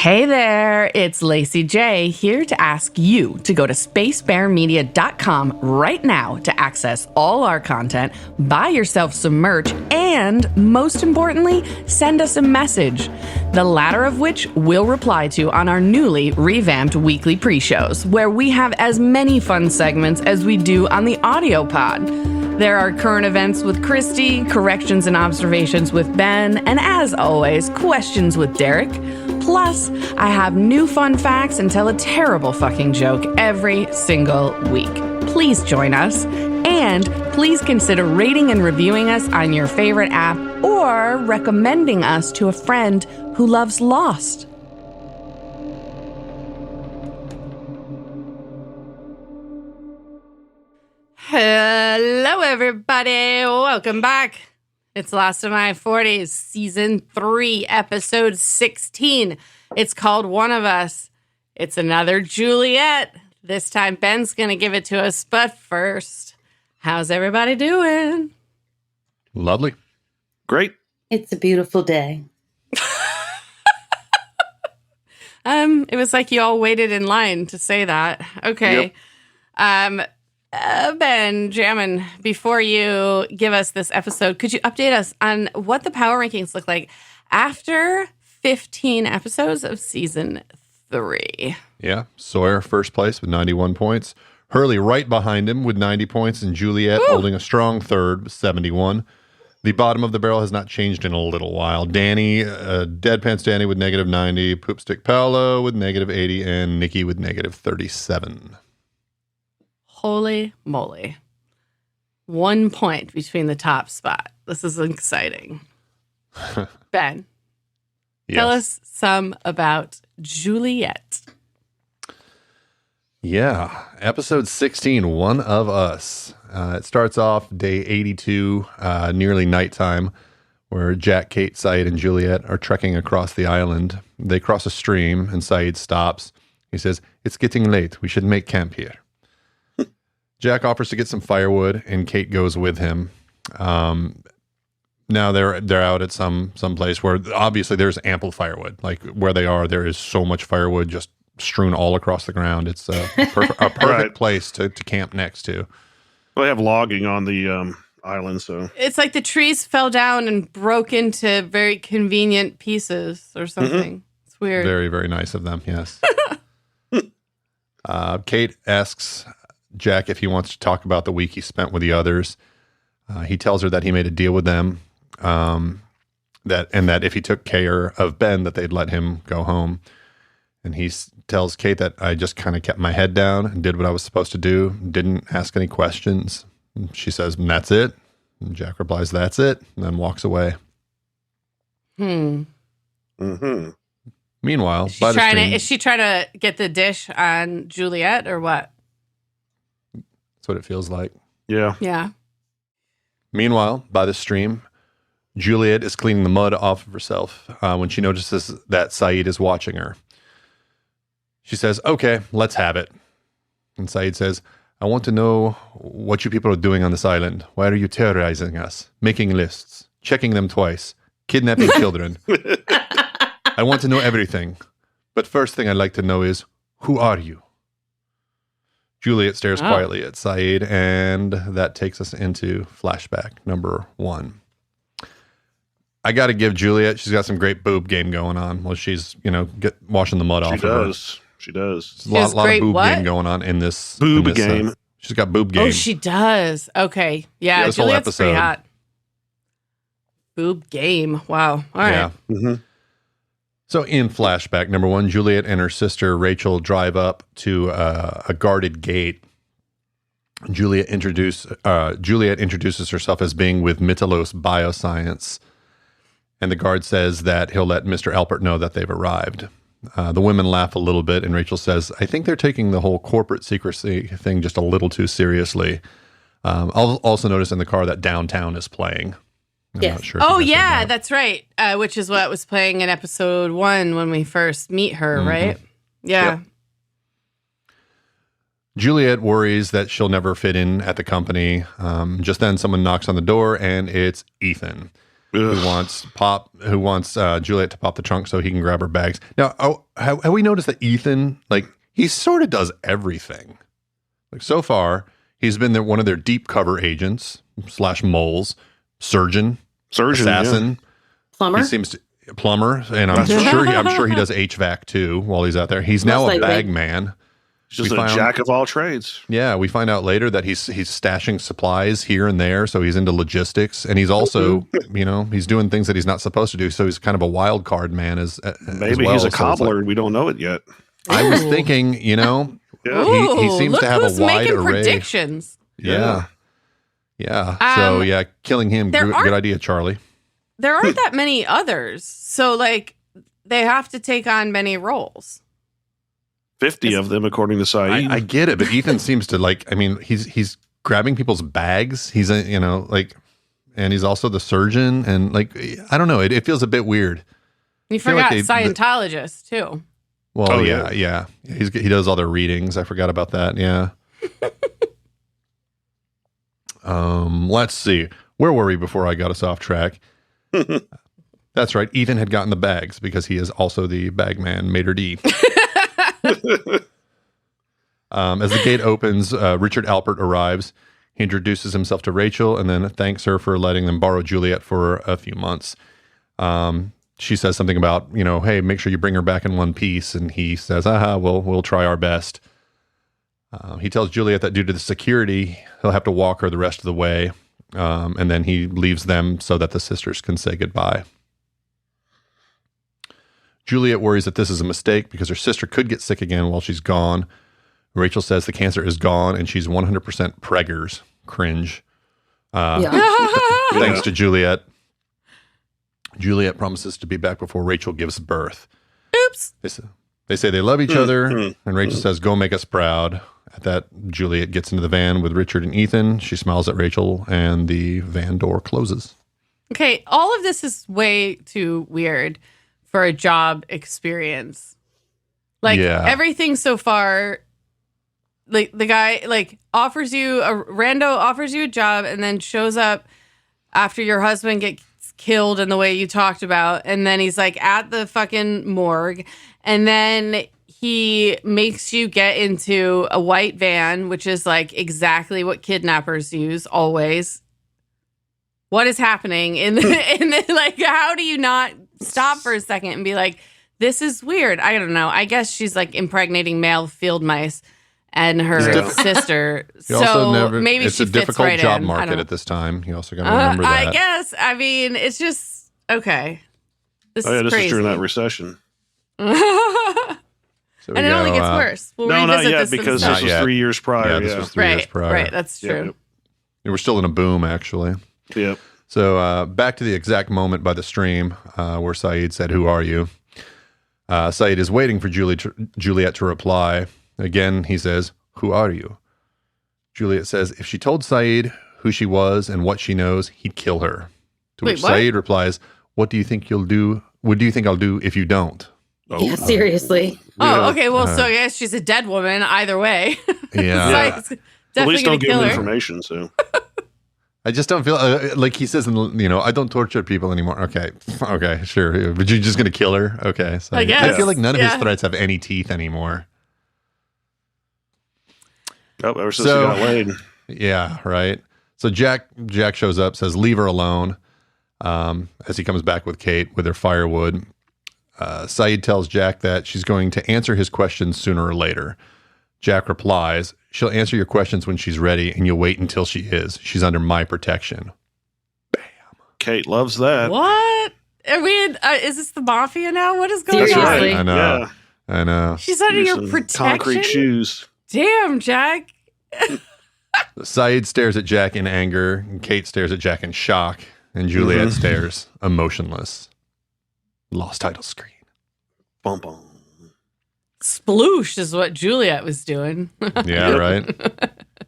Hey there, it's Lacy J here to ask you to go to spacebearmedia.com right now to access all our content, buy yourself some merch, and most importantly, send us a message, the latter of which we'll reply to on our newly revamped weekly pre-shows, where we have as many fun segments as we do on the audio pod. There are current events with Christy, corrections and observations with Ben, and as always, questions with Derek. Plus, I have new fun facts and tell a terrible fucking joke every single week. Please join us, and please consider rating and reviewing us on your favorite app or recommending us to a friend who loves Lost. Hello, everybody. Welcome back. It's Lost in My 40s, Season 3, Episode 16. It's called One of Us. It's another Juliet. This time, Ben's going to give it to us. But first, how's everybody doing? Lovely. Great. It's a beautiful day. It was like you all waited in line to say that. Okay. Yep. Ben Jammin, before you give us this episode, could you update us on what the power rankings look like after 15 episodes of season 3? Yeah. Sawyer first place with 91 points. Hurley right behind him with 90 points, and Juliet holding a strong third with 71. The bottom of the barrel has not changed in a little while. Danny, Deadpants Danny with negative 90, Poopstick Paolo with negative 80, and Nikki with negative 37. Holy moly. 1 point between the top spot. This is exciting. Ben, tell us some about Juliet. Yeah. Episode 16, One of Us. It starts off day 82, nearly nighttime, where Jack, Kate, Soyeed, and Juliet are trekking across the island. They cross a stream, and Soyeed stops. He says, "It's getting late. We should make camp here." Jack offers to get some firewood, and Kate goes with him. Now they're out at some place where obviously there's ample firewood. Like where they are, there is so much firewood just strewn all across the ground. It's a perfect Right. place to camp next to. Well, they have logging on the island, so It's like the trees fell down and broke into very convenient pieces or something. It's weird. Very, very nice of them, yes. Kate asks Jack if he wants to talk about the week he spent with the others. He tells her that he made a deal with them, that if he took care of Ben, that they'd let him go home. And he tells Kate that I just kind of kept my head down and did what I was supposed to do, didn't ask any questions. And she says, "And that's it." And Jack replies, "That's it," and then walks away. Mm-hmm. Meanwhile, Is she trying to get the dish on Juliet or what? that's what it feels like. Yeah. Yeah. Meanwhile, by the stream, Juliet is cleaning the mud off of herself when she notices that Soyeed is watching her. She says, "Okay, let's have it." And Soyeed says, "I want to know what you people are doing on this island. Why are you terrorizing us? Making lists, checking them twice, kidnapping children. I want to know everything. But first thing I'd like to know is, who are you?" Juliet stares quietly at Soyeed, and that takes us into flashback number 1. I got to give Juliet, she's got some great boob game going on while she's, washing the mud off of her. She does. There's a lot of boob game going on in this. Boob game. She's got boob game. Oh, she does. Okay. Yeah, This whole Juliet's pretty episode. hot. Boob game. Wow. All right. Yeah. Mm-hmm. So in flashback number 1, Juliet and her sister Rachel drive up to a guarded gate. Juliet introduces herself as being with Mitalos Bioscience, and the guard says that he'll let Mr. Alpert know that they've arrived. The women laugh a little bit, and Rachel says, "I think they're taking the whole corporate secrecy thing just a little too seriously." I'll also notice in the car that Downtown is playing. I'm Yes. not sure if Oh, you guys heard yeah, that. that's right. Which is what was playing in episode 1 when we first meet her, right? Yeah. Yep. Juliet worries that she'll never fit in at the company. Just then someone knocks on the door, and it's Ethan. who wants Juliet to pop the trunk so he can grab her bags. Now, have we noticed that Ethan, like, he sort of does everything? Like, so far, he's been one of their deep cover agents / moles, surgeon, assassin, Plumber. He seems to plumber, and I'm sure he does HVAC too while he's out there. He's now a bag man. He's just a jack of all trades. Yeah, we find out later that he's stashing supplies here and there, so he's into logistics, and he's also, he's doing things that he's not supposed to do. So he's kind of a wild card man Maybe he's a cobbler. We don't know it yet. I was thinking, he seems to have a wide array. Predictions. Yeah. So killing him, good idea, Charlie. There aren't that many others, so like they have to take on many roles. 50 of them, according to Saeed. I get it, but Ethan seems to he's grabbing people's bags. He's and he's also the surgeon, and I don't know. It feels a bit weird. You forgot Scientologist too. Well, yeah. He does all their readings. I forgot about that. Yeah. Let's see. Where were we before I got us off track? That's right. Ethan had gotten the bags because he is also the bag man, Mater D. As the gate opens, Richard Alpert arrives. He introduces himself to Rachel and then thanks her for letting them borrow Juliet for a few months. She says something about, hey, make sure you bring her back in one piece. And he says, we'll try our best. He tells Juliet that due to the security, he'll have to walk her the rest of the way. And then he leaves them so that the sisters can say goodbye. Juliet worries that this is a mistake because her sister could get sick again while she's gone. Rachel says the cancer is gone and she's 100% preggers. Cringe. Thanks to Juliet. Juliet promises to be back before Rachel gives birth. Oops. They say they love each other, and Rachel says, go make us proud. At that, Juliet gets into the van with Richard and Ethan. She smiles at Rachel, and the van door closes. Okay, all of this is way too weird for a job experience. Everything so far, the guy offers you a job and then shows up after your husband gets killed in the way you talked about, and then he's at the fucking morgue, and then he makes you get into a white van, which is exactly what kidnappers use always. What is happening in how do you not stop for a second and be like, this is weird? I don't know. I guess she's impregnating male field mice and her sister. So maybe it's she a fits difficult right job in. market at this time. You also got to remember that. I guess. I mean, it's just okay. This this crazy. is during that recession. And it only gets worse. We'll not yet because this was 3 years prior. Yeah, this was 3 years prior. Right, that's true. Yep. We're still in a boom, actually. Yep. So back to the exact moment by the stream where Saeed said, "Who are you?" Saeed is waiting for Juliet to reply. Again, he says, "Who are you?" Juliet says, if she told Saeed who she was and what she knows, he'd kill her. To which Saeed replies, "What do you think you'll do? What do you think I'll do if you don't?" Yeah, seriously. Oh, okay. Well, so I guess she's a dead woman either way. Yeah. At least don't give him information. So I just don't feel like he says, I don't torture people anymore. Okay, sure. But you're just going to kill her? Okay. So I guess. I feel like none of his threats have any teeth anymore. Oh, ever since he got laid. Yeah, right. So Jack shows up, says, leave her alone, as he comes back with Kate with her firewood. Saeed tells Jack that she's going to answer his questions sooner or later. Jack replies, she'll answer your questions when she's ready, and you'll wait until she is. She's under my protection. Bam. Kate loves that. What? I mean, is this the mafia now? What is going Seriously? on? Right. I know. Yeah. I know. She's under your protection? Concrete shoes. Damn, Jack. Saeed stares at Jack in anger, and Kate stares at Jack in shock, and Juliet stares emotionless. Lost title screen. Bum, bum. Sploosh is what Juliet was doing. Yeah, right.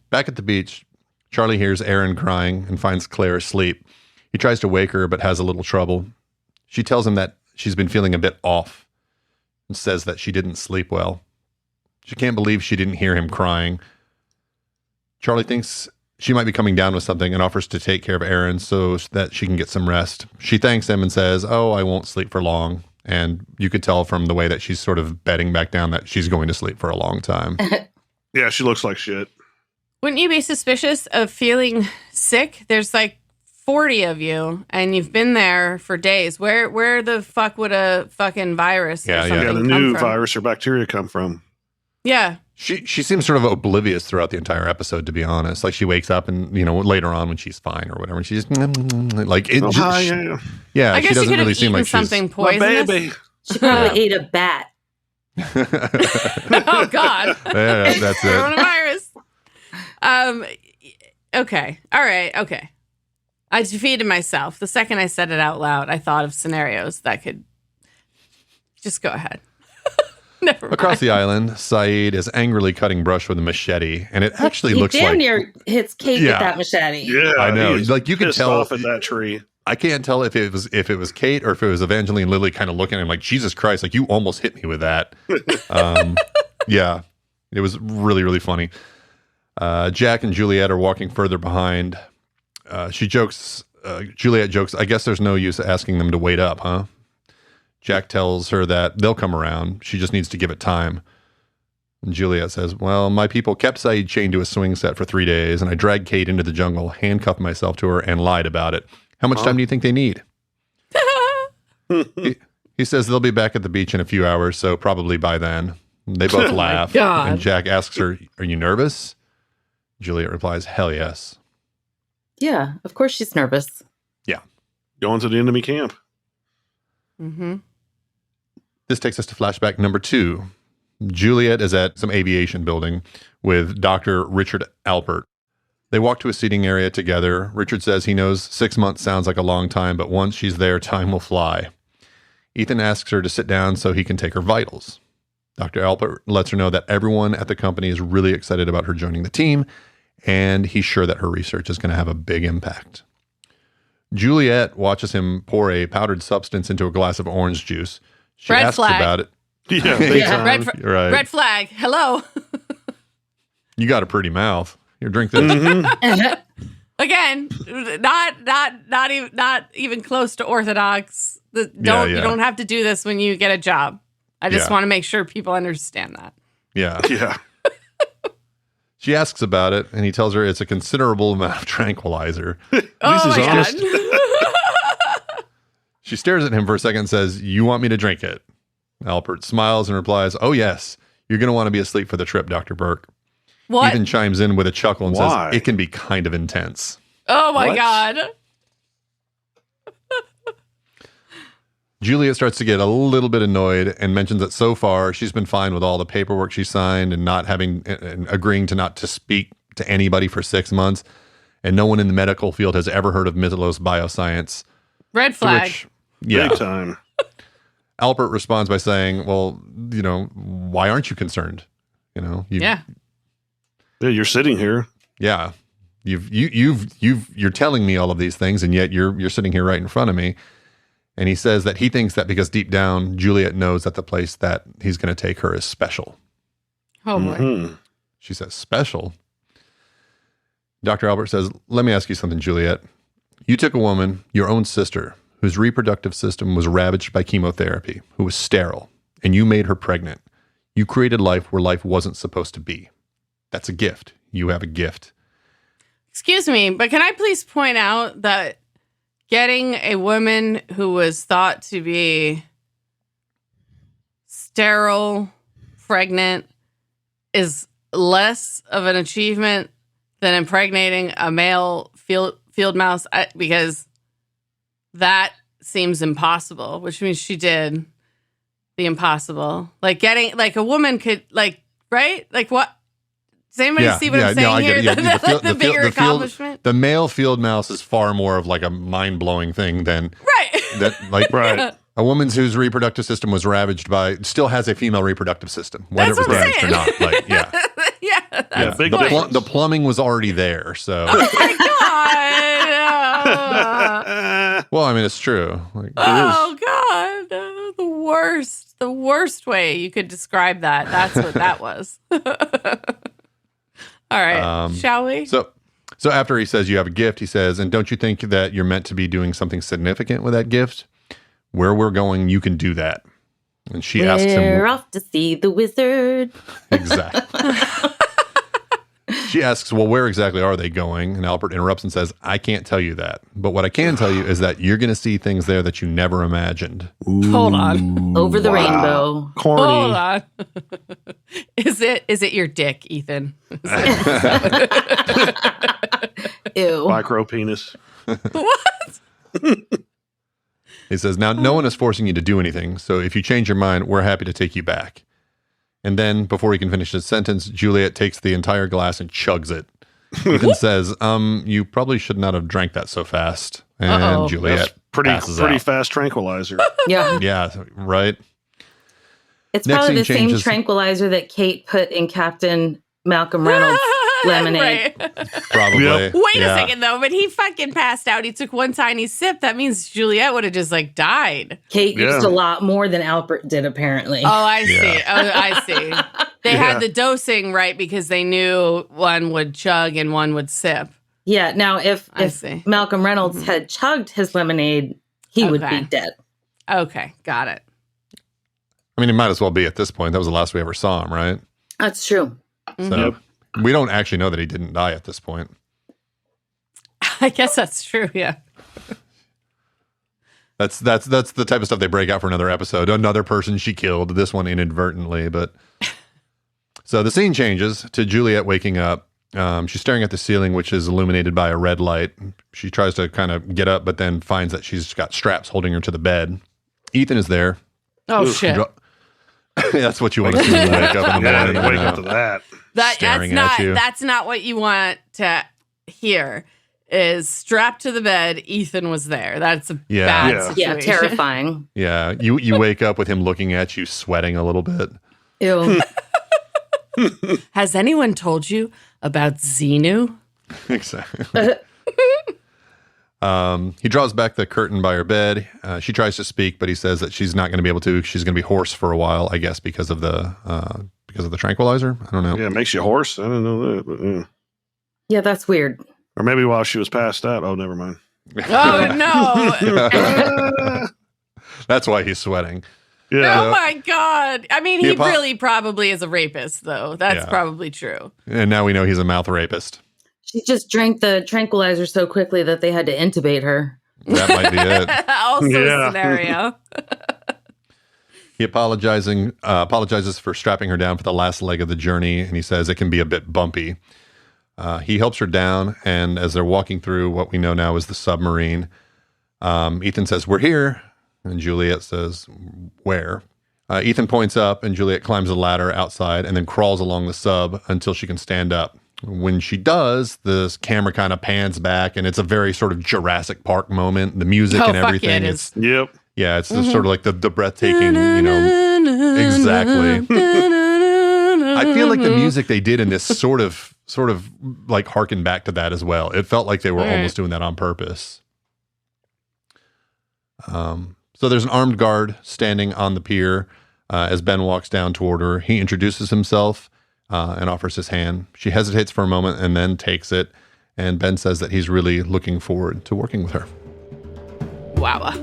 Back at the beach, Charlie hears Erin crying and finds Claire asleep. He tries to wake her, but has a little trouble. She tells him that she's been feeling a bit off and says that she didn't sleep well. She can't believe she didn't hear him crying. Charlie thinks she might be coming down with something and offers to take care of Aaron so that she can get some rest. She thanks him and says, "Oh, I won't sleep for long." And you could tell from the way that she's sort of bedding back down that she's going to sleep for a long time. Yeah, she looks like shit. Wouldn't you be suspicious of feeling sick? There's like 40 of you, and you've been there for days. Where the fuck would a fucking virus or something Yeah, the come new from? virus or bacteria come from. Yeah. She seems sort of oblivious throughout the entire episode, to be honest. Like she wakes up and, later on when she's fine or whatever, and she's like, it just, Hi, yeah. I guess she doesn't could really have seem eaten like something My poisonous. baby. She probably ate a bat. Oh God. Yeah, that's it. Coronavirus. Okay. All right. Okay. I defeated myself. The second I said it out loud, I thought of scenarios that could just go ahead. Never mind. Across the island, Soyeed is angrily cutting brush with a machete, and it actually He looks damn like near hits Kate Yeah. with that machete. Yeah, I know. he's Like, you can pissed tell- off at that tree. I can't tell if it was Kate or if it was Evangeline Lilly kind of looking at him like, Jesus Christ, like you almost hit me with that. Yeah, it was really, really funny. Jack and Juliet are walking further behind. Juliet jokes, "I guess there's no use asking them to wait up, huh?" Jack tells her that they'll come around. She just needs to give it time. And Juliet says, "Well, my people kept Soyeed chained to a swing set for 3 days, and I dragged Kate into the jungle, handcuffed myself to her, and lied about it. How much time do you think they need?" He says they'll be back at the beach in a few hours, so probably by then. They both laugh. God. And Jack asks her, "Are you nervous?" Juliet replies, "Hell yes." Yeah, of course she's nervous. Going to the enemy camp. Mm-hmm. This takes us to flashback number 2. Juliet is at some aviation building with Dr. Richard Alpert. They walk to a seating area together. Richard says he knows 6 months sounds like a long time, but once she's there, time will fly. Ethan asks her to sit down so he can take her vitals. Dr. Alpert lets her know that everyone at the company is really excited about her joining the team, and he's sure that her research is going to have a big impact. Juliet watches him pour a powdered substance into a glass of orange juice. She Red asks flag. about it. Yeah, big Yeah. time. Right. Red flag. Hello. You got a pretty mouth. Here, drink this. Mhm. Again, not even close to orthodox. You don't have to do this when you get a job. I just Yeah. want to make sure people understand that. Yeah. Yeah. She asks about it, and he tells her it's a considerable amount of tranquilizer. Oh he's my honest. God. She stares at him for a second and says, "You want me to drink it?" Alpert smiles and replies, "Oh, yes. You're going to want to be asleep for the trip, Dr. Burke." What? Ethan chimes in with a chuckle and Why? says, "It can be kind of intense." Oh my What? God. Juliet starts to get a little bit annoyed and mentions that so far she's been fine with all the paperwork she signed and not having and agreeing to not to speak to anybody for 6 months. And no one in the medical field has ever heard of Mythos Bioscience. Red To flag. which, yeah, Big time. Albert responds by saying, "Well, why aren't you concerned? Yeah. Yeah, you're sitting here. yeah, you're telling me all of these things, and yet you're sitting here right in front of me." And he says that he thinks that because deep down, Juliet knows that the place that he's going to take her is special. Oh boy. Mhm. She says, "Special?" Dr. Albert says, "Let me ask you something, Juliet. You took a woman, your own sister, whose reproductive system was ravaged by chemotherapy, who was sterile, and you made her pregnant. You created life where life wasn't supposed to be. That's a gift. You have a gift." Excuse me, but can I please point out that getting a woman who was thought to be sterile, pregnant, is less of an achievement than impregnating a male field mouse? Because that seems impossible, which means she did the impossible. Like getting, like a woman could, like, right? Like what? Does anybody see what I'm saying I here? get it. The bigger accomplishment? The male field mouse is far more of like a mind-blowing thing than Right. that. Like Right. a woman's whose reproductive system was ravaged by still has a female reproductive system, whether That's it was what I'm ravaged or saying. not. Like, yeah, Yeah. Yeah, That's big the point. difference. the plumbing was already there. So, Oh my God. well, I mean, it's true. Like, Oh God. The worst way you could describe that. That's what that was. All right. Shall we? So So after he says you have a gift, he says, and don't you think that you're meant to be doing something significant with that gift? Where we're going, you can do that. And she asks him. We're off to see the wizard. Exactly. She asks, well, where exactly are they going? And Albert interrupts and says, I can't tell you that. But what I can tell you is that you're going to see things there that you never imagined. Hold on. Over the rainbow. Corny. Hold on. Is it your dick, Ethan? Ew. Micro penis. What? He says, now, no one is forcing you to do anything. So if you change your mind, we're happy to take you back. And then, before he can finish his sentence, Juliet takes the entire glass and chugs it. Ethan says, you probably should not have drank that so fast. And Uh-oh. Juliet That's pretty passes out. fast tranquilizer. Yeah. Yeah, right? It's Next probably the scene same changes. tranquilizer that Kate put in Captain Malcolm Reynolds' lemonade. Right. Probably. Yep. Wait Yeah. a second, though. But he fucking passed out. He took one tiny sip. That means Juliet would have just died. Kate Yeah. used a lot more than Albert did, apparently. Oh, I Yeah. see. Oh, I see. They Yeah. had the dosing right because they knew one would chug and one would sip. Yeah. Now, if I see. Malcolm Reynolds had chugged his lemonade, he would Okay. be dead. Okay, got it. I mean, he might as well be at this point. That was the last we ever saw him, right? That's true. So we don't actually know that he didn't die at this point. I guess that's true. Yeah. That's the type of stuff they break out for another episode. Another person she killed, this one inadvertently. But so the scene changes to Juliet waking up. She's staring at the ceiling, which is illuminated by a red light. She tries to kind of get up, but then finds that she's got straps holding her to the bed. Ethan is there. Oh, Ugh. shit. That's what you want to see when you wake up in the Yeah, morning. you wake you know. up to that. Staring at you. That's not what you want to hear. Is strapped to the bed. Ethan was there. That's a Yeah. bad Yeah. situation. Yeah, terrifying. Yeah, you wake up with him looking at you, sweating a little bit. Ew. Has anyone told you about Xenu? Exactly. He draws back the curtain by her bed. She tries to speak, but he says that she's not going to be able to. She's going to be hoarse for a while, I guess, because of the tranquilizer. I don't know. Yeah, it makes you hoarse. I didn't know that. But, yeah. Yeah, that's weird. Or maybe while she was passed out. Oh, never mind. Oh no! That's why he's sweating. Yeah. Oh my god! I mean, He he apo- really probably is a rapist, though. That's Yeah. probably true. And now we know he's a mouth rapist. She just drank the tranquilizer so quickly that they had to intubate her. That might be it. Also Yeah. a scenario. He apologizes for strapping her down for the last leg of the journey, and he says it can be a bit bumpy. He helps her down, and as they're walking through what we know now is the submarine, Ethan says, "We're here," and Juliet says, "Where?" Ethan points up, and Juliet climbs a ladder outside and then crawls along the sub until she can stand up. When she does, this camera kind of pans back, and it's a very sort of Jurassic Park moment. The music and Oh, fuck yeah, everything. it It's Yep. yeah, it's just sort of like the breathtaking, exactly. I feel like the music they did in this sort of like harkened back to that as well. It felt like they were Right. almost doing that on purpose. So there's an armed guard standing on the pier as Ben walks down toward her. He introduces himself and offers his hand. She hesitates for a moment and then takes it. And Ben says that he's really looking forward to working with her. Wow.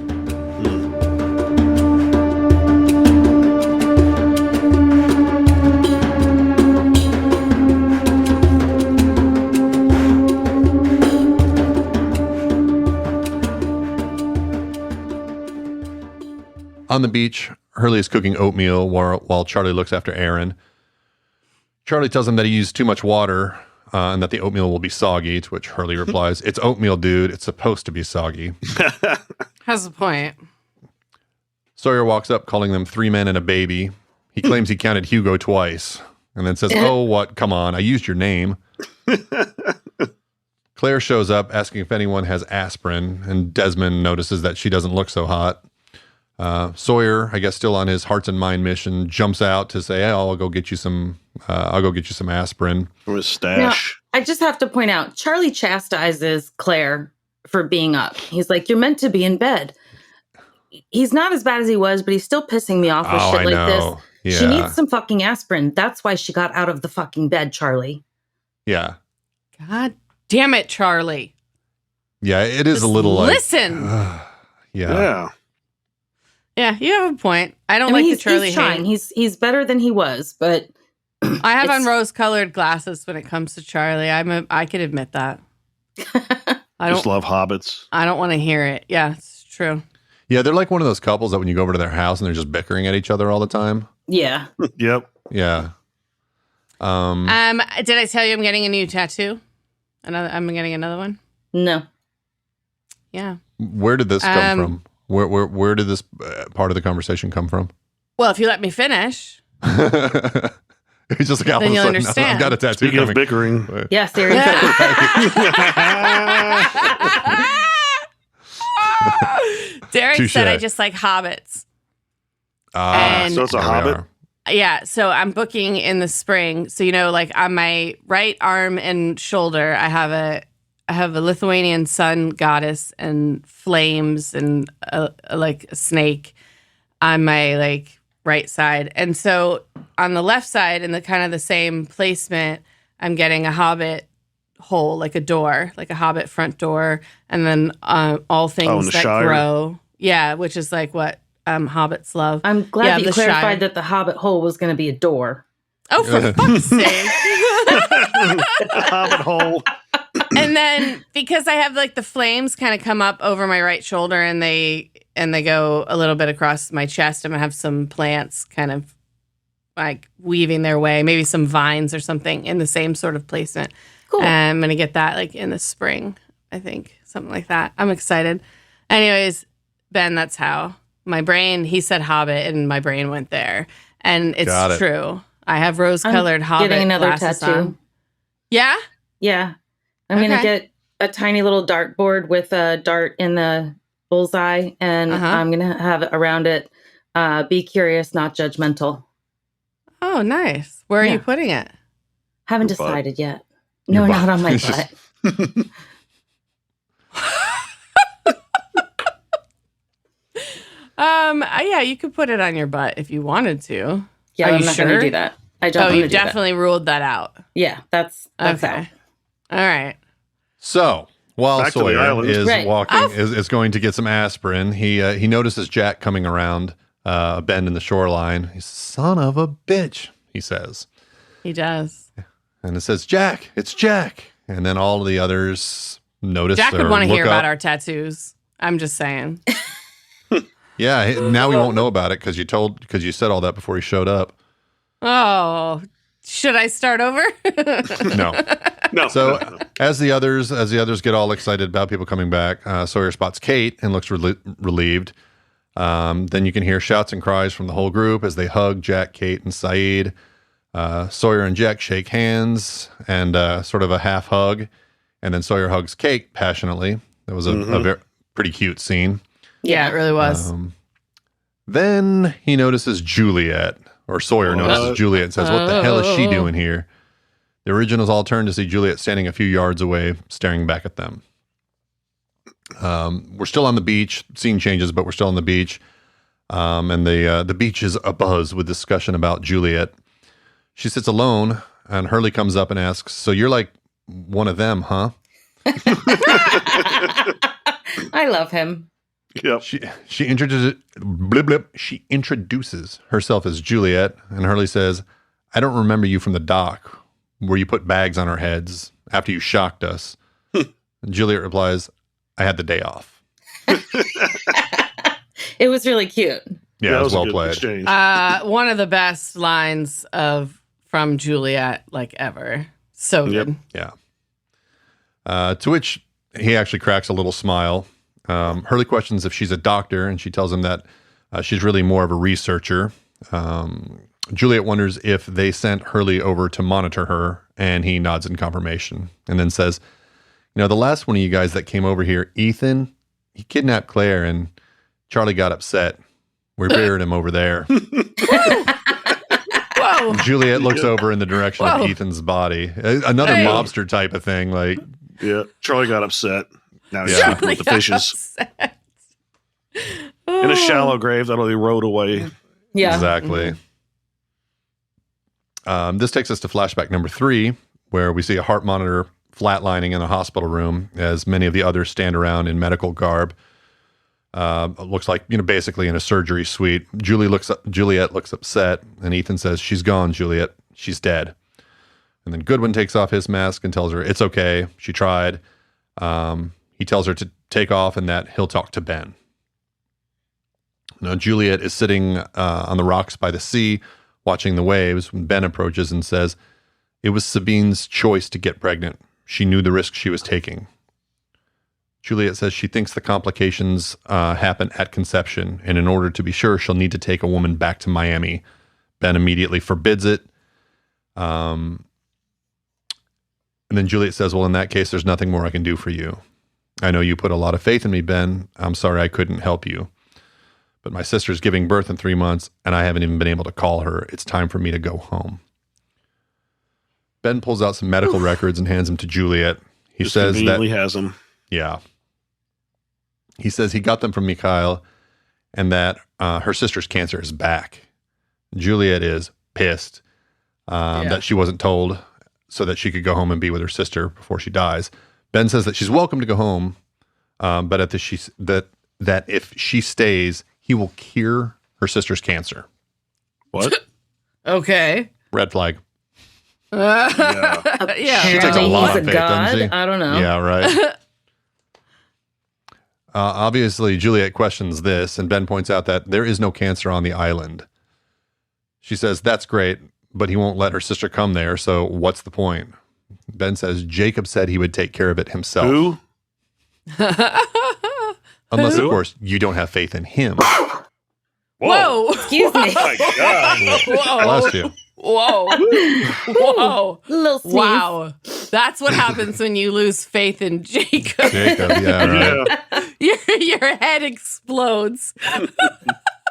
On the beach, Hurley is cooking oatmeal while Charlie looks after Aaron. Charlie tells him that he used too much water and that the oatmeal will be soggy, to which Hurley replies, "It's oatmeal, dude. It's supposed to be soggy." Has a point. Sawyer walks up, calling them 3 men and a baby. He claims he counted Hugo twice and then says, "Oh, what? Come on. I used your name." Claire shows up asking if anyone has aspirin, and Desmond notices that she doesn't look so hot. Sawyer, I guess, still on his hearts and mind mission, jumps out to say, "Hey, I'll go get you some aspirin." From his stash. I just have to point out, Charlie chastises Claire for being up. He's like, "You're meant to be in bed." He's not as bad as he was, but he's still pissing me off with Oh, shit I like know. this. Yeah. She needs some fucking aspirin. That's why she got out of the fucking bed, Charlie. Yeah. God Damn it, Charlie. Yeah, it is Just a little like... listen. Yeah. Yeah, you have a point. I don't I mean, like the Charlie he's trying. hate. He's better than he was, but I have on it's- rose-colored glasses when it comes to Charlie. I could admit that. I Just don't. love hobbits. I don't want to hear it. Yeah, it's true. Yeah, they're like one of those couples that when you go over to their house and they're just bickering at each other all the time. yeah. Yep. Yeah. Did I tell you I'm getting a new tattoo? I'm getting another one. No. Yeah. Where did this come from? Where did this part of the conversation come from? Well, if you let me finish. He's just like, all Then of a you'll sudden, understand. I've got a tattoo Speaking of coming. bickering. Yeah, seriously. Derek Touche. said I just like hobbits. And So it's a there we hobbit? are. Yeah, so I'm booking in the spring. So like on my right arm and shoulder, I have a Lithuanian sun goddess and flames and like a snake on my like right side. And so on the left side, in the kind of the same placement, I'm getting a hobbit hole, like a door, like a hobbit front door, and then all things the that Shire? grow. Yeah, which is like what hobbits love. I'm glad Yeah, that you the clarified Shire. that the Hobbit hole was going to be a door. Oh, for fuck's sake. Hobbit hole. And then because I have like the flames kind of come up over my right shoulder and they go a little bit across my chest, I'm going to have some plants kind of like weaving their way, maybe some vines or something in the same sort of placement. Cool. I'm going to get that like in the spring, I think, something like that. I'm excited. Anyways, Ben, that's how my brain, he said Hobbit and my brain went there. And it's Got it. true. I have rose-colored Hobbit Getting another glasses tattoo. on. Yeah? Yeah. I'm going to Okay. get a tiny little dartboard with a dart in the bullseye, and Uh-huh. I'm going to have around it, be curious, not judgmental. Oh, nice. Where are Yeah. you putting it? Haven't Your butt. decided yet. Your No, butt. not on my It's just- butt. Yeah, you could put it on your butt if you wanted to. Yeah, Are I'm you not going to sure? do that. I don't Oh, want you to do that. definitely ruled that out. Yeah, that's Okay. out. All right. So while Back to the Sawyer island. is Right. walking, Oh. is going to get some aspirin, he notices Jack coming around a bend in the shoreline. He's son of a bitch, he says. He does. And it says, Jack, it's Jack. And then all of the others notice Jack would or want to look hear about up. our tattoos. I'm just saying. Yeah, now we won't know about it because you said all that before he showed up. Oh, should I start over? No. No. So no. as the others get all excited about people coming back, Sawyer spots Kate and looks relieved. Then you can hear shouts and cries from the whole group as they hug Jack, Kate, and Saeed. Sawyer and Jack shake hands and sort of a half hug, and then Sawyer hugs Kate passionately. That was a pretty cute scene. Yeah, it really was. Then he notices Juliet, or Sawyer notices Juliet and says, "What the hell is she doing here?" The originals all turn to see Juliet standing a few yards away, staring back at them. We're still on the beach. Scene changes, but we're still on the beach. And the beach is abuzz with discussion about Juliet. She sits alone, and Hurley comes up and asks, "So you're like one of them, huh?" I love him. Yep. She introduces herself as Juliet, and Hurley says, "I don't remember you from the dock where you put bags on our heads after you shocked us." And Juliet replies, "I had the day off." It was really cute. Yeah, that it was a well good played. exchange. One of the best lines from Juliet like ever. So good. Yeah. To which he actually cracks a little smile. Hurley questions if she's a doctor, and she tells him that she's really more of a researcher. Juliet wonders if they sent Hurley over to monitor her, and he nods in confirmation and then says, "The last one of you guys that came over here, Ethan, he kidnapped Claire, and Charlie got upset. We buried him over there." Whoa. Juliet looks over in the direction Whoa. of Ethan's body. Another Hey. mobster type of thing. Like, Yeah. Charlie got upset. Now he's Yeah. sleeping with the fishes. In a shallow grave that'll erode away. Yeah. exactly. This takes us to flashback number 3, where we see a heart monitor flatlining in a hospital room as many of the others stand around in medical garb. It looks like, basically in a surgery suite. Juliet looks upset, and Ethan says, "She's gone, Juliet. She's dead." And then Goodwin takes off his mask and tells her it's okay. She tried. He tells her to take off and that he'll talk to Ben. Now, Juliet is sitting on the rocks by the sea, watching the waves when Ben approaches and says, "It was Sabine's choice to get pregnant. She knew the risk she was taking." Juliet says she thinks the complications happen at conception, and in order to be sure, she'll need to take a woman back to Miami. Ben immediately forbids it. And then Juliet says, "Well, in that case, there's nothing more I can do for you. I know you put a lot of faith in me, Ben. I'm sorry I couldn't help you. But my sister's giving birth in 3 months, and I haven't even been able to call her. It's time for me to go home." Ben pulls out some medical records and hands them to Juliet. He says that has them. Yeah. He says he got them from Mikhail and that her sister's cancer is back. Juliet is pissed that she wasn't told so that she could go home and be with her sister before she dies. Ben says that she's welcome to go home, but that if she stays, he will cure her sister's cancer. What? Okay. Red flag. Yeah. Yeah. She takes a lot of He's a faith, doesn't she? god. I don't know. Yeah, right. Obviously, Juliet questions this, and Ben points out that there is no cancer on the island. She says, "That's great, but he won't let her sister come there, so what's the point?" Ben says, "Jacob said he would take care of it himself." Who? Unless, of course, you don't have faith in him. Whoa. Excuse me. Oh my God. Whoa. Bless you. Whoa. Whoa. Little sneeze. Wow. That's what happens when you lose faith in Jacob. Jacob, yeah, right. Yeah. Your head explodes.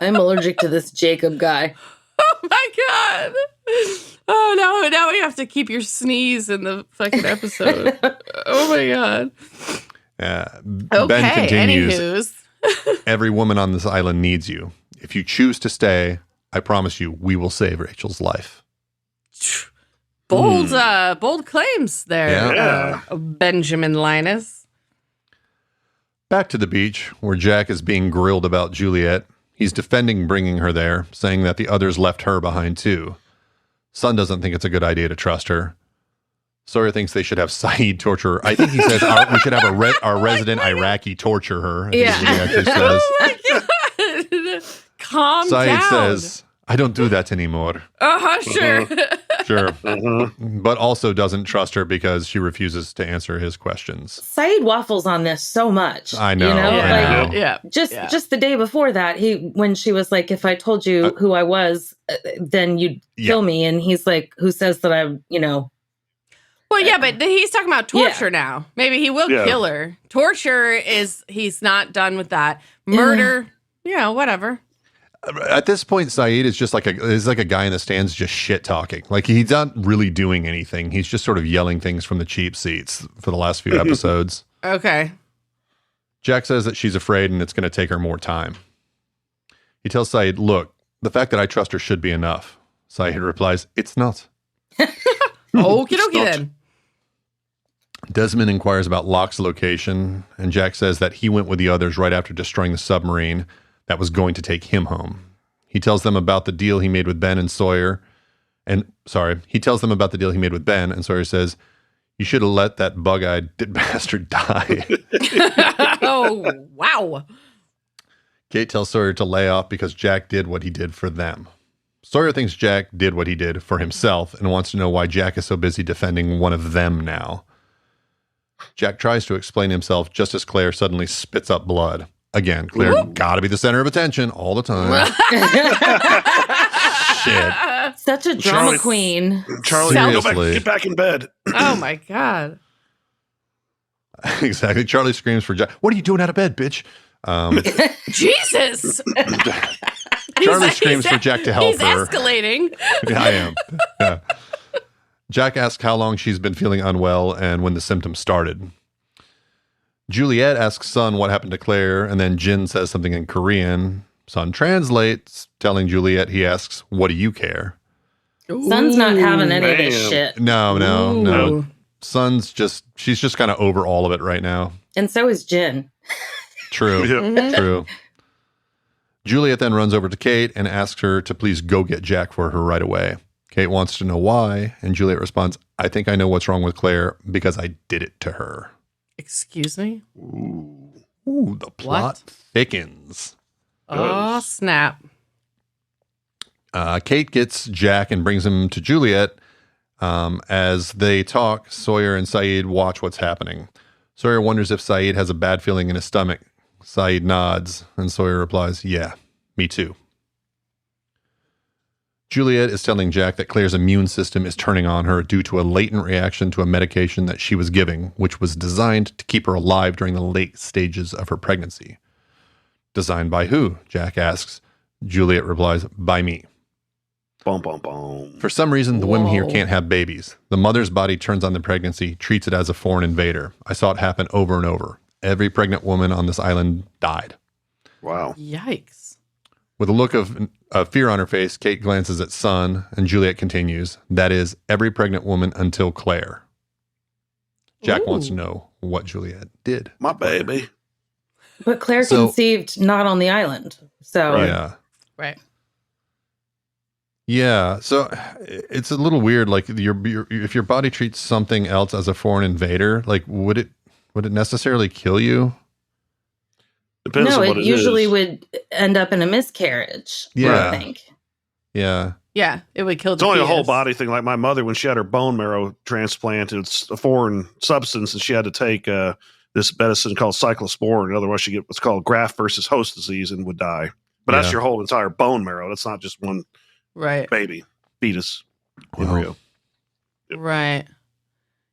I'm allergic to this Jacob guy. Oh my God. Oh, now we have to keep your sneeze in the fucking episode. Oh my God. Ben Okay, continues, anywho's. "Every woman on this island needs you. If you choose to stay, I promise you, we will save Rachel's life." Bold claims there, Yeah. Benjamin Linus. Back to the beach, where Jack is being grilled about Juliet. He's defending bringing her there, saying that the others left her behind too. Sun doesn't think it's a good idea to trust her. Sawyer thinks they should have Saeed torture her. I think he says we should have our resident Iraqi torture her. I think is what he actually says. Oh my God. Calm Saeed down. says, "I don't do that anymore." Sure. Sure. Uh-huh. But also doesn't trust her because she refuses to answer his questions. Saeed waffles on this so much. I know, You know? I Like, know. Yeah. just the day before that, when she was like, "If I told you who I was, then you'd kill me," and he's like, "Who says that I'm, Well, yeah, but he's talking about torture now.Maybe he will kill her. Torture he's not done with that. Murder, whatever. At this point, Saeed is just like a guy in the stands just shit talking. Like he's not really doing anything. He's just sort of yelling things from the cheap seats for the last few episodes. Okay. Jack says that she's afraid and it's going to take her more time. He tells Saeed, "Look, the fact that I trust her should be enough." Saeed replies, "It's not." Okie dokie then. Desmond inquires about Locke's location, and Jack says that he went with the others right after destroying the submarine that was going to take him home. He tells them about the deal he made with Ben and Sawyer. He tells them about the deal he made with Ben, and Sawyer says, "You should have let that bug-eyed bastard die." Oh, wow. Kate tells Sawyer to lay off because Jack did what he did for them. Sawyer thinks Jack did what he did for himself and wants to know why Jack is so busy defending one of them now. Jack tries to explain himself just as Claire suddenly spits up blood. Again, Claire gotta be the center of attention all the time. Shit. Such a drama queen. Charlie, Seriously. get back in bed. Oh, my God. Exactly. Charlie screams for Jack. "What are you doing out of bed, bitch?" Jesus. Charlie screams for Jack to help he's her. escalating. Yeah, I am. Yeah. Jack asks how long she's been feeling unwell and when the symptoms started. Juliet asks Sun what happened to Claire, and then Jin says something in Korean. Sun translates, telling Juliet, he asks, "What do you care?" Sun's not having any of this Damn. shit. No. Ooh. she's just kind of over all of it right now. And so is Jen. True. Yeah. True. Juliet then runs over to Kate and asks her to please go get Jack for her right away. Kate wants to know why, and Juliet responds, I think I know what's wrong with Claire because I did it to her. Excuse me? Ooh, the plot thickens. Oh, snap. Kate gets Jack and brings him to Juliet. As they talk, Sawyer and Soyeed watch what's happening. Sawyer wonders if Soyeed has a bad feeling in his stomach. Soyeed nods, and Sawyer replies, yeah, me too. Juliet is telling Jack that Claire's immune system is turning on her due to a latent reaction to a medication that she was giving, which was designed to keep her alive during the late stages of her pregnancy. Designed by who? Jack asks. Juliet replies, by me. Boom, boom, boom. For some reason, the women here Whoa. can't have babies. The mother's body turns on the pregnancy, treats it as a foreign invader. I saw it happen over and over. Every pregnant woman on this island died. Wow. Yikes. With a look of fear on her face, Kate glances at Son, and Juliet continues, that is, every pregnant woman until Claire. Jack wants to Ooh. know what Juliet did. My baby. But Claire So- conceived not on the island. So Yeah. Right. Yeah, so it's a little weird. Like if your body treats something else as a foreign invader, like would it necessarily kill you? Depends no, on what it it usually is. would end up in a miscarriage. Yeah. I think. Yeah, Yeah, it would kill It's the only a whole fetus. body thing. Like my mother, when she had her bone marrow transplanted, it's a foreign substance, and she had to take this medicine called cyclosporin. Otherwise, she get what's called graft versus host disease and would die. But Yeah. that's your whole entire bone marrow. That's not just one Right. baby, fetus, Wow. embryo. Right.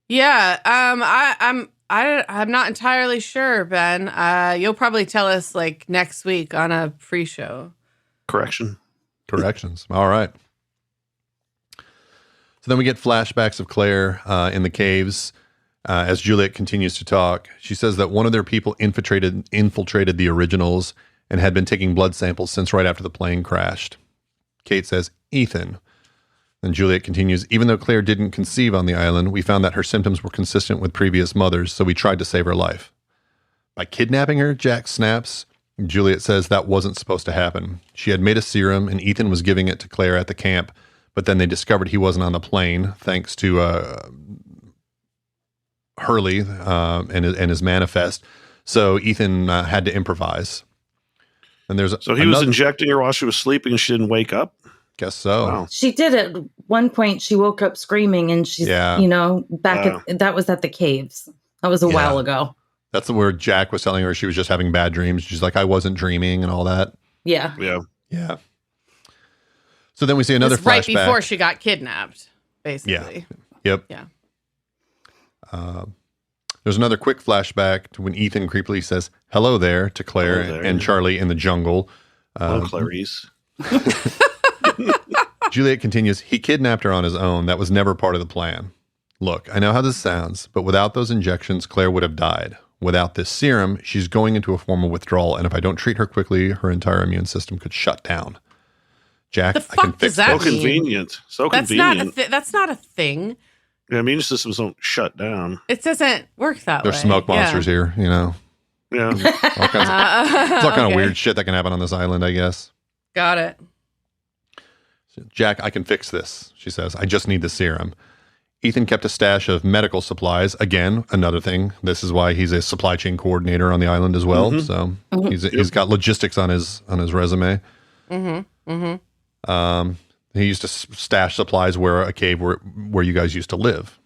Yeah. I'm not entirely sure, Ben. You'll probably tell us like next week on a pre-show. Correction. corrections. All right. So then we get flashbacks of Claire in the caves. As Juliet continues to talk, she says that one of their people infiltrated the originals and had been taking blood samples since right after the plane crashed. Kate says, Ethan. Then Juliet continues, even though Claire didn't conceive on the island, we found that her symptoms were consistent with previous mothers, so we tried to save her life. By kidnapping her, Jack snaps. Juliet says that wasn't supposed to happen. She had made a serum, and Ethan was giving it to Claire at the camp, but then they discovered he wasn't on the plane, thanks to Hurley and his manifest. So Ethan had to improvise. And there's So he was injecting her while she was sleeping and she didn't wake up? Guess so. Wow. She did at one point. She woke up screaming, and she's, Yeah. back at that was at the caves. That was a Yeah. while ago. That's where Jack was telling her she was just having bad dreams. She's like, I wasn't dreaming and all that. Yeah. Yeah. Yeah. So then we see another It's right flashback. before she got kidnapped, basically. Yep. Yeah. There's another quick flashback to when Ethan creepily says, hello there to Claire Hello there. and Charlie in the jungle. Hello, Clarice. Juliet continues, he kidnapped her on his own. That was never part of the plan. Look, I know how this sounds, but without those injections, Claire would have died. Without this serum, she's going into a form of withdrawal, and if I don't treat her quickly, her entire immune system could shut down. Jack, The I can fuck fix does that So this. mean? convenient. So That's convenient. that's not a thing. Yeah, immune systems don't shut down. It doesn't work that There's way. smoke monsters here, you know. Yeah. All kinds of, there's all kind of Okay. weird shit that can happen on this island, I guess. Got it. Jack, I can fix this, she says. I just need the serum. Ethan kept a stash of medical supplies. Again, another thing. This is why he's a supply chain coordinator on the island as well. Mhm. So he's got logistics on his resume. Mm-hmm. Mm-hmm. He used to stash supplies where a cave where you guys used to live.